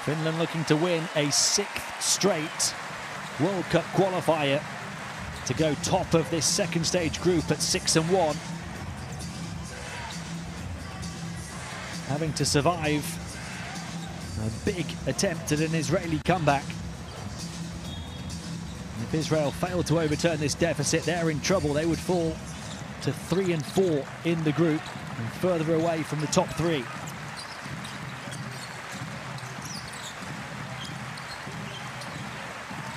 Finland looking to win a 6th straight World Cup qualifier to go top of this second stage group at 6-1. Having to survive a big attempt at an Israeli comeback. And if Israel failed to overturn this deficit, they're in trouble. They would fall to 3 and 4 in the group and further away from the top 3.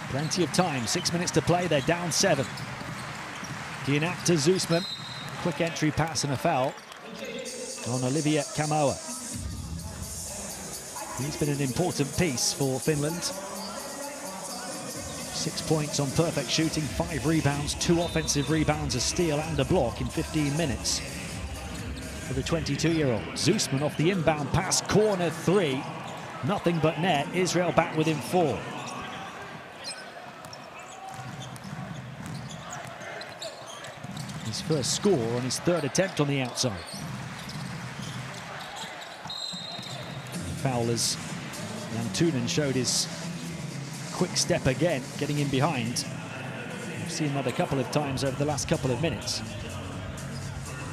Plenty of time, 6 minutes to play, they're down 7. Gianat to Zusman, quick entry pass and a foul on Olivia Kamoa. He's been an important piece for Finland. 6 points on perfect shooting, 5 rebounds, 2 offensive rebounds, a steal and a block in 15 minutes for the 22-year-old. Zusman off the inbound pass, corner 3, nothing but net. Israel back within 4. His first score on his 3rd attempt on the outside. Foul as Antunen showed his quick step again, getting in behind. We've seen that a couple of times over the last couple of minutes.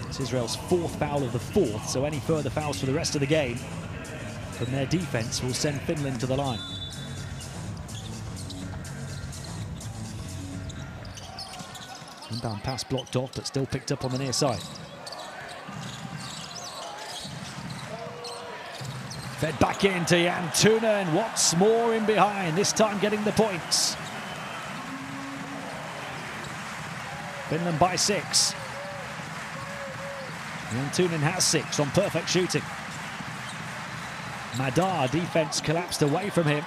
It's Israel's 4th foul of the 4th, so any further fouls for the rest of the game from their defense will send Finland to the line. Inbound pass blocked off, but still picked up on the near side. Fed back into Antunen, what's more in behind, this time getting the points. Finland by 6. Antunen has 6 on perfect shooting. Madar, defense collapsed away from him.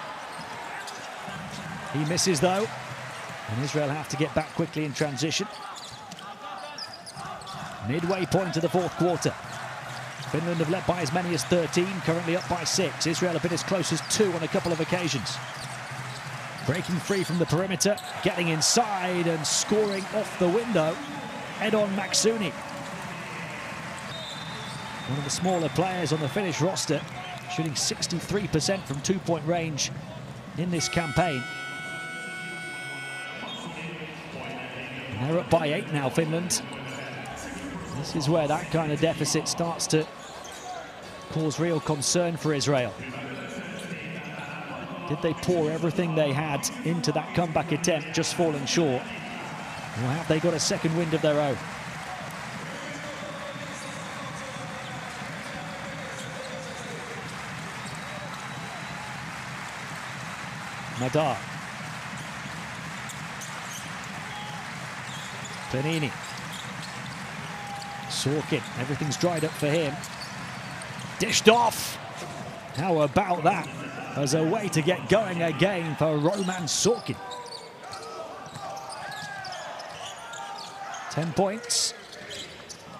He misses though. And Israel have to get back quickly in transition. Midway point of the 4th quarter. Finland have led by as many as 13, currently up by 6. Israel have been as close as 2 on a couple of occasions. Breaking free from the perimeter, getting inside and scoring off the window. Edon Maksuni. One of the smaller players on the Finnish roster, shooting 63% from 2-point range in this campaign. They're up by 8 now, Finland. This is where that kind of deficit starts to cause real concern for Israel. Did they pour everything they had into that comeback attempt, just falling short? Or have they got a second wind of their own? Madar. Panini. Sorkin, everything's dried up for him. Dished off. How about that as a way to get going again for Roman Sorkin? 10 points.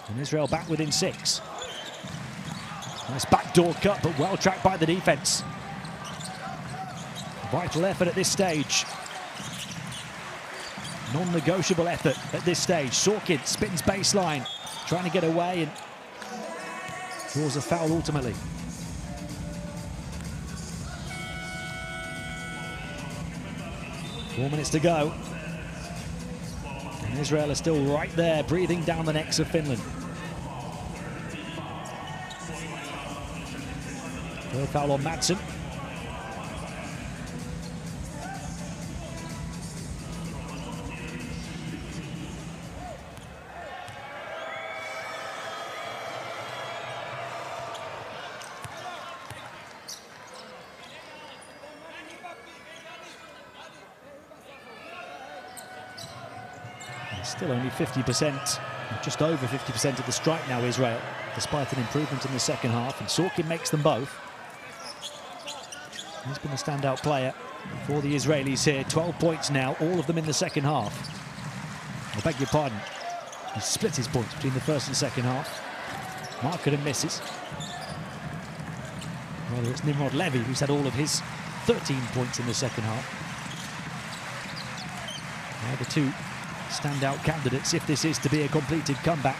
And Israel back within 6. Nice backdoor cut, but well tracked by the defense. Vital effort at this stage. Non-negotiable effort at this stage. Sorkin spins baseline, trying to get away and draws a foul ultimately. Four minutes to go. And Israel is still right there, breathing down the necks of Finland. Third foul on Madsen. Still only 50%, just over 50% of the strike now, Israel, despite an improvement in the second half, and Sorkin makes them both. He's been the standout player for the Israelis here. 12 points now, all of them in the second half. I beg your pardon. He split his points between the first and second half. Markkanen misses. Rather, it's Nimrod Levy who's had all of his 13 points in the second half. Now the two standout candidates, if this is to be a completed comeback.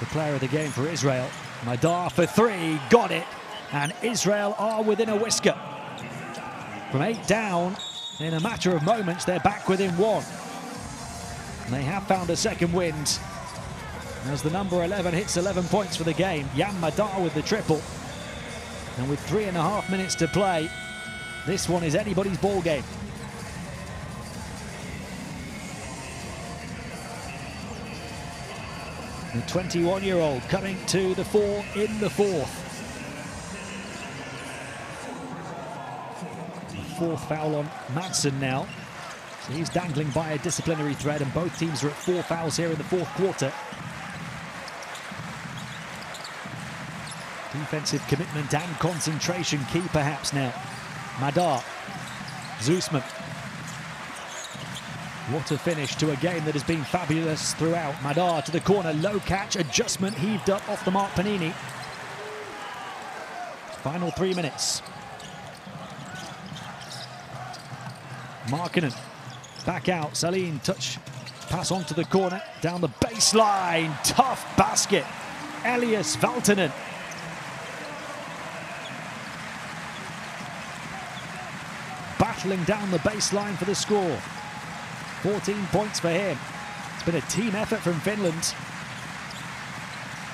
The player of the game for Israel. Madar for three, got it. And Israel are within a whisker. From 8 down, in a matter of moments, they're back within 1. And they have found a second wind. As the number 11 hits 11 points for the game, Yam Madar with the triple. And with 3.5 minutes to play, this one is anybody's ball game. The 21-year-old coming to the fore in the fourth. Fourth foul on Madsen now. So he's dangling by a disciplinary thread, and both teams are at 4 fouls here in the fourth quarter. Defensive commitment and concentration key perhaps now. Madar, Zusman. What a finish to a game that has been fabulous throughout. Madar to the corner, low catch, adjustment heaved up off the mark Panini. Final 3 minutes. Markkanen back out. Salim touch, pass on to the corner, down the baseline. Tough basket. Elias Valtonen. Battling down the baseline for the score. 14 points for him. It's been a team effort from Finland,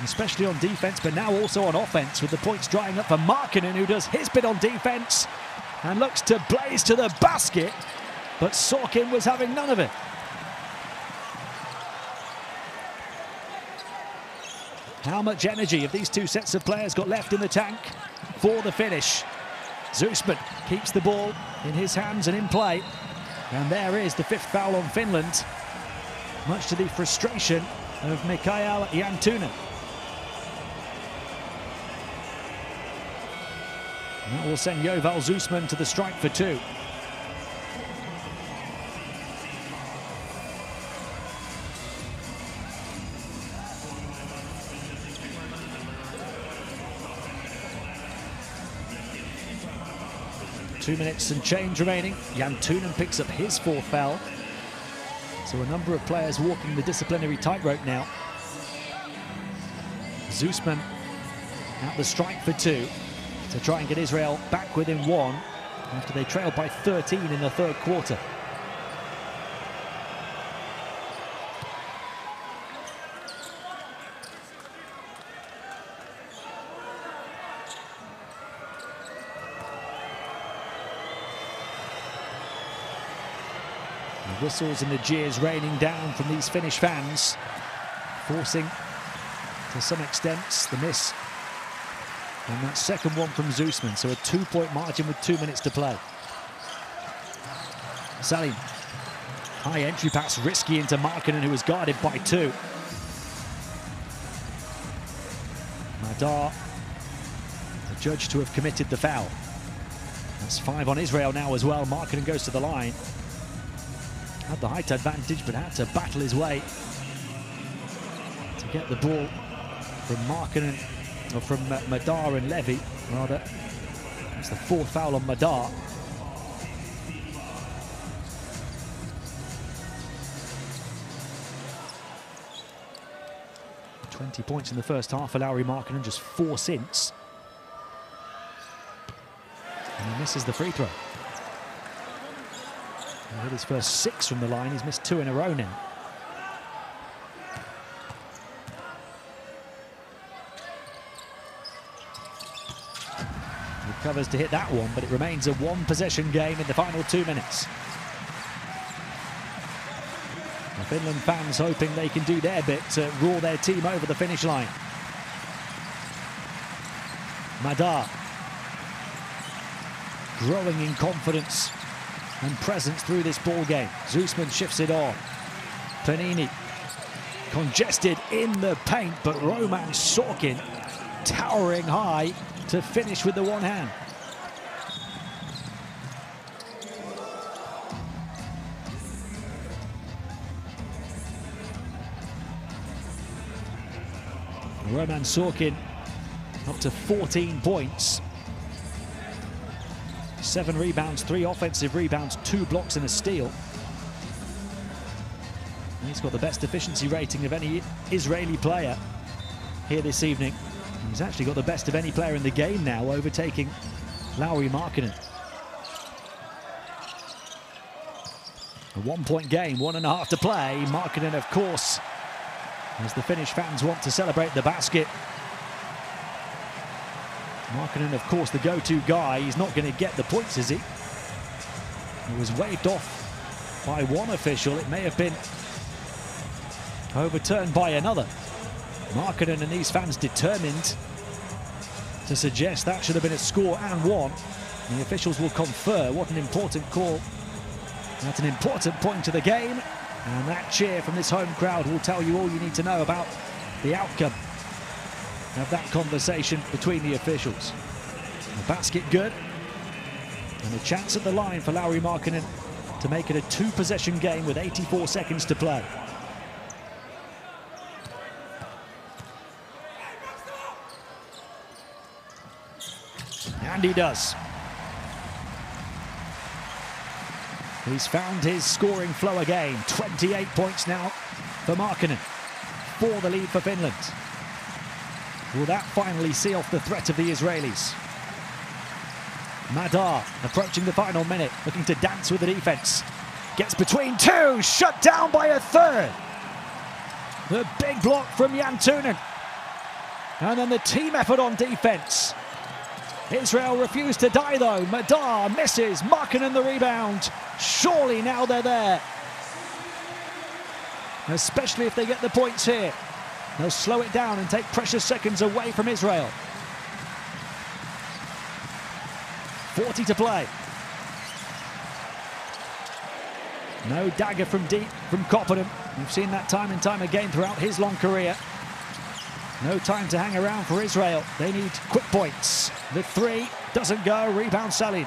especially on defense, but now also on offense, with the points drying up for Markkanen, who does his bit on defense and looks to blaze to the basket. But Sorkin was having none of it. How much energy have these two sets of players got left in the tank for the finish? Zusman keeps the ball in his hands and in play. And there is the 5th foul on Finland, much to the frustration of Mikael Jantunen. That will send Joval Zusman to the strike for 2. Two minutes and change remaining. Jantunen picks up his 4th foul. So a number of players walking the disciplinary tightrope now. Zusman at the strike for 2 to try and get Israel back within 1 after they trailed by 13 in the third quarter. The whistles and the jeers raining down from these Finnish fans, forcing to some extent the miss on that second one from Zusman. So a 2-point margin with 2 minutes to play. Salim, high entry pass, risky into Markkanen, who was guarded by 2. Madar, the judge to have committed the foul. That's 5 on Israel now as well. Markkanen goes to the line. Had the height advantage, but had to battle his way to get the ball from Markkanen, or from Madar and Levy, rather. It's the 4th foul on Madar. "20 points in the first half for Lauri Markkanen, just 4 since. And he misses the free throw. He hit his first 6 from the line. He's missed 2 in a row now. Recovers to hit that one, but it remains a 1-possession game in the final 2 minutes. The Finland fans hoping they can do their bit to roar their team over the finish line. Madar growing in confidence and presence through this ball game. Zusman shifts it on. Panini congested in the paint, but Roman Sorkin towering high to finish with the one hand. Roman Sorkin up to 14 points. 7 rebounds, 3 offensive rebounds, 2 blocks and a steal. And he's got the best efficiency rating of any Israeli player here this evening. And he's actually got the best of any player in the game now, overtaking Lauri Markkanen. A 1-point game, 1.5 to play. Markkanen, of course, as the Finnish fans want to celebrate the basket. Markkanen, of course, the go-to guy. He's not going to get the points, is he? It was waved off by one official. It may have been overturned by another. Markkanen and these fans determined to suggest that should have been a score and one. The officials will confer. What an important call. That's an important point to the game. And that cheer from this home crowd will tell you all you need to know about the outcome of that conversation between the officials. The basket good, and a chance at the line for Lauri Markkanen to make it a 2-possession game with 84 seconds to play. And he does. He's found his scoring flow again. 28 points now for Markkanen, for the lead for Finland. Will that finally see off the threat of the Israelis? Madar approaching the final minute, looking to dance with the defense. Gets between two, shut down by a third. The big block from Jantunen. And then the team effort on defense. Israel refused to die though. Madar misses, Markkanen the rebound. Surely now they're there. Especially if they get the points here. They'll slow it down and take precious seconds away from Israel. 40 to play. No dagger from deep from Copenhagen. We've seen that time and time again throughout his long career. No time to hang around for Israel. They need quick points. The 3 doesn't go. Rebound Salin.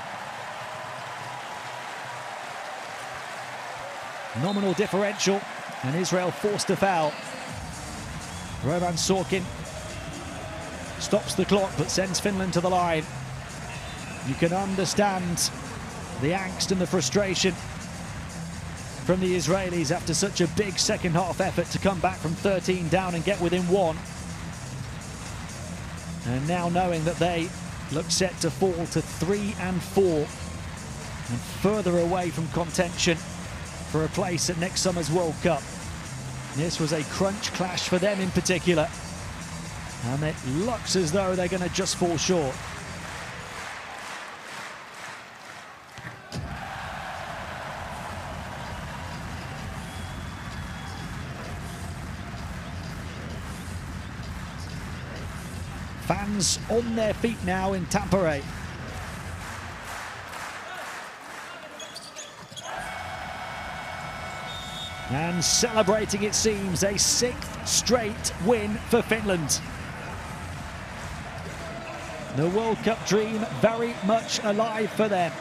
Nominal differential, and Israel forced to foul. Roman Sorkin stops the clock but sends Finland to the line. You can understand the angst and the frustration from the Israelis after such a big second half effort to come back from 13 down and get within 1. And now knowing that they look set to fall to 3 and 4 and further away from contention for a place at next summer's World Cup. This was a crunch clash for them in particular, and it looks as though they're going to just fall short. Fans on their feet now in Tampere. And celebrating, it seems, a 6th straight win for Finland. The World Cup dream very much alive for them.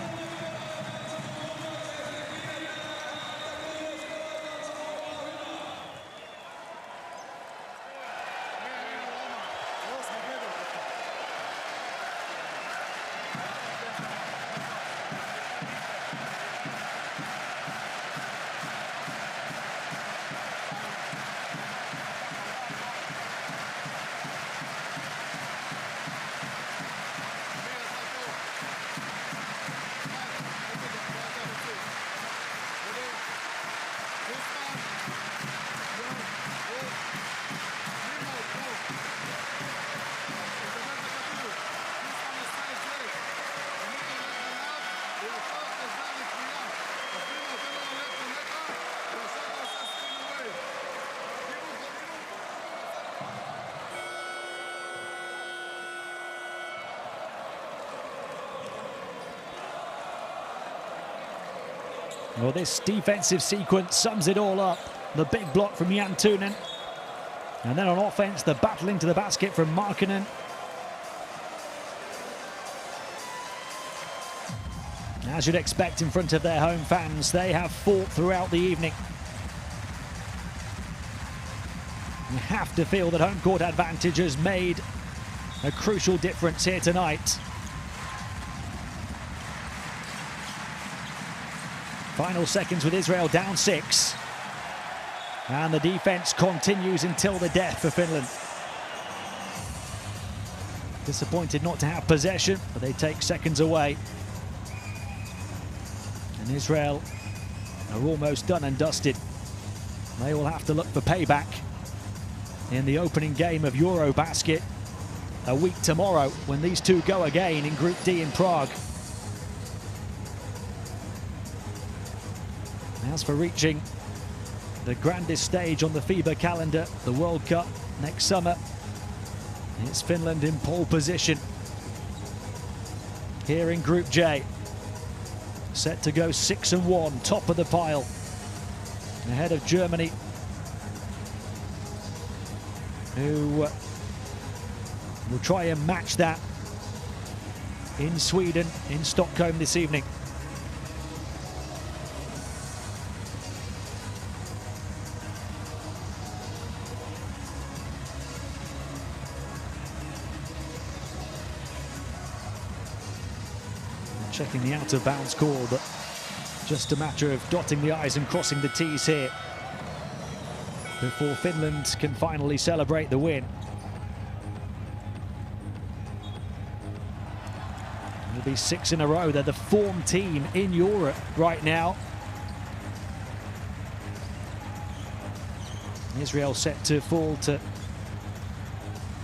Well, this defensive sequence sums it all up. the big block from Jan Tunen. And then on offense, the battling to the basket from Markkanen. As you'd expect in front of their home fans, they have fought throughout the evening. You have to feel that home court advantage has made a crucial difference here tonight. Final seconds with Israel down 6. And the defense continues until the death for Finland. Disappointed not to have possession, but they take seconds away. And Israel are almost done and dusted. They will have to look for payback in the opening game of Eurobasket a week tomorrow when these two go again in Group D in Prague. As for reaching the grandest stage on the FIBA calendar, the World Cup next summer, it's Finland in pole position here in Group J. Set to go 6-1, top of the pile, ahead of Germany, who will try and match that in Sweden, in Stockholm this evening. Checking the out of bounds call, but just a matter of dotting the I's and crossing the T's here before Finland can finally celebrate the win. It'll be 6 in a row. They're the form team in Europe right now. Israel set to fall to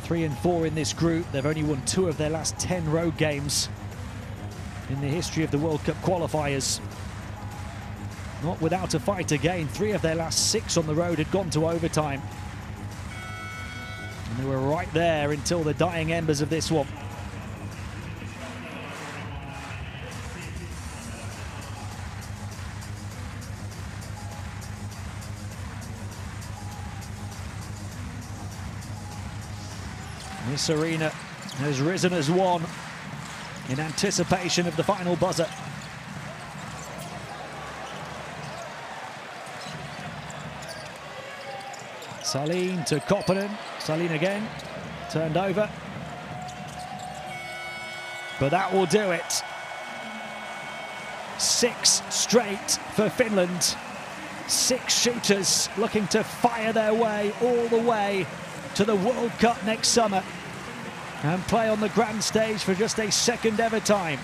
3-4 in this group. They've only won 2 of their last 10 road games in the history of the World Cup qualifiers. Not without a fight again. 3 of their last 6 on the road had gone to overtime. And they were right there until the dying embers of this one. This arena has risen as one in anticipation of the final buzzer. Salin to Koppanen. Salin again, turned over. But that will do it. 6 straight for Finland. 6 shooters looking to fire their way all the way to the World Cup next summer and play on the grand stage for just a second ever time.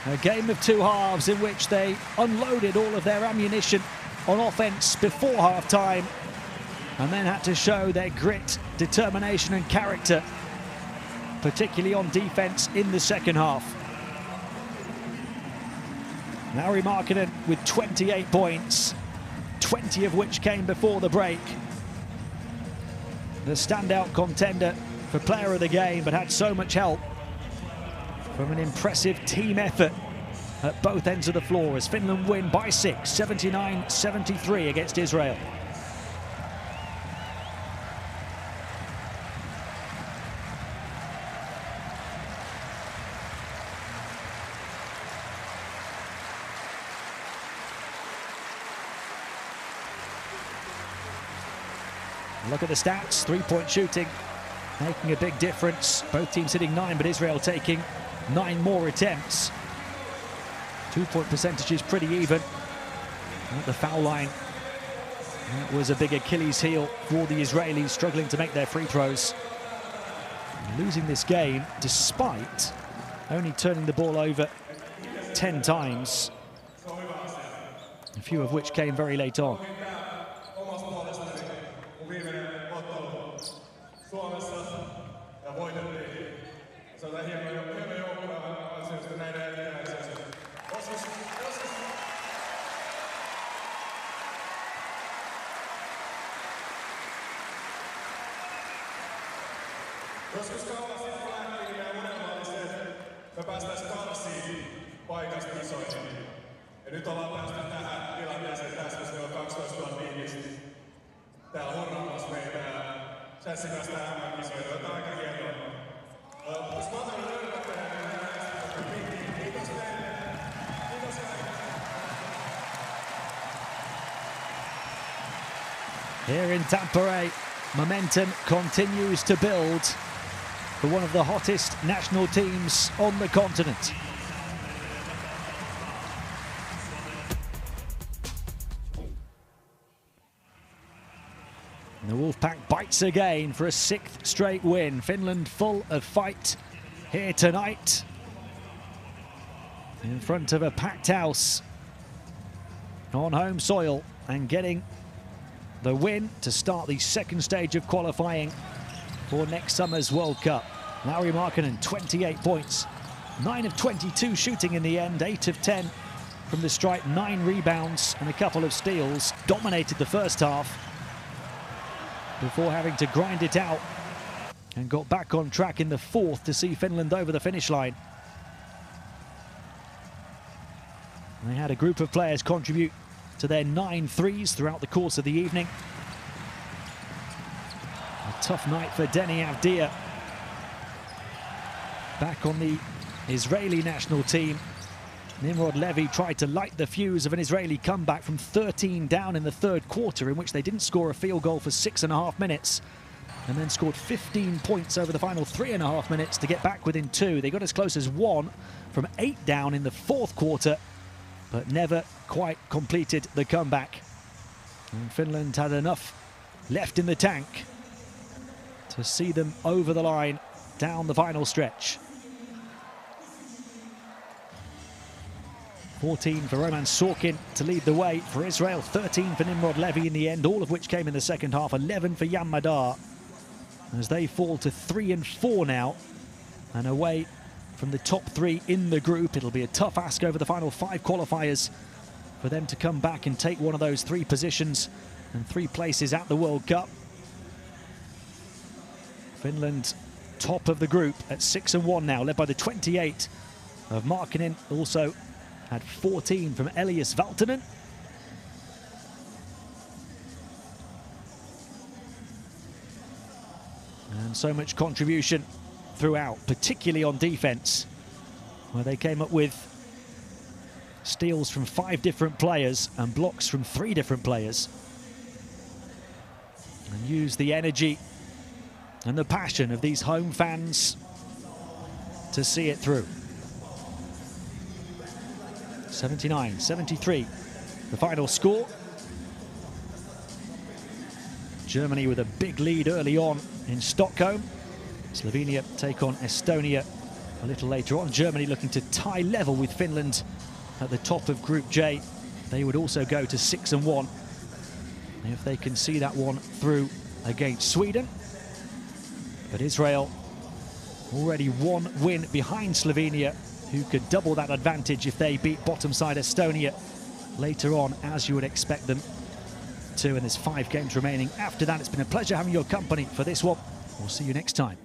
A game of 2 halves in which they unloaded all of their ammunition on offense before half-time and then had to show their grit, determination and character, particularly on defense in the second half. Lauri Markkanen with 28 points, 20 of which came before the break. The standout contender for player of the game, but had so much help from an impressive team effort at both ends of the floor as Finland win by 6, 79-73 against Israel. Look at the stats, 3-point shooting making a big difference. Both teams hitting 9, but Israel taking 9 more attempts. 2-point percentage is pretty even. At the foul line, that was a big Achilles heel for the Israelis, struggling to make their free throws. Losing this game despite only turning the ball over 10 times, a few of which came very late on. Joskus kauan sitten lähdettiin ja unelma oli se, että me päästäisiin karsiin paikasta isoihin. Ja nyt ollaan päästy tähän tilanteeseen tässä, se on 12 000 ihmistä. Tää on hurraamassa meitä ja Chelsea päästään MM-kisoihin, jotain aika hienoa. Jos mä otan törmätteen, niin mä näen, kiitos teille. Kiitos kaikille. Here in Tampere, momentum continues to build for one of the hottest national teams on the continent. The Wolfpack bites again for a 6th straight win. Finland full of fight here tonight in front of a packed house on home soil and getting the win to start the second stage of qualifying for next summer's World Cup. Lauri Markkanen, 28 points, 9 of 22 shooting in the end, 8 of 10 from the stripe, 9 rebounds and a couple of steals. Dominated the first half before having to grind it out and got back on track in the fourth to see Finland over the finish line. They had a group of players contribute to their 9 threes throughout the course of the evening. A tough night for Deni Avdia. Back on the Israeli national team, Nimrod Levy tried to light the fuse of an Israeli comeback from 13 down in the third quarter, in which they didn't score a field goal for 6.5 minutes, and then scored 15 points over the final 3.5 minutes to get back within 2. They got as close as 1 from 8 down in the fourth quarter, but never quite completed the comeback. And Finland had enough left in the tank to see them over the line down the final stretch. 14 for Roman Sorkin to lead the way for Israel, 13 for Nimrod Levy in the end, all of which came in the second half, 11 for Jan Madar, as they fall to 3 and 4 now and away from the top 3 in the group. It'll be a tough ask over the final 5 qualifiers for them to come back and take one of those 3 positions and 3 places at the World Cup. Finland top of the group at 6 and 1 now, led by the 28 of Markkanen, also had 14 from Elias Valtonen. And so much contribution throughout, particularly on defense, where they came up with steals from 5 different players and blocks from 3 different players, and used the energy and the passion of these home fans to see it through. 79-73, the final score. Germany with a big lead early on in Stockholm. Slovenia take on Estonia a little later on. Germany looking to tie level with Finland at the top of Group J. They would also go to 6 and 1 if they can see that one through against Sweden. But Israel already 1 win behind Slovenia, who could double that advantage if they beat bottom side Estonia later on, as you would expect them to. And there's 5 games remaining after that. It's been a pleasure having your company for this one. We'll see you next time.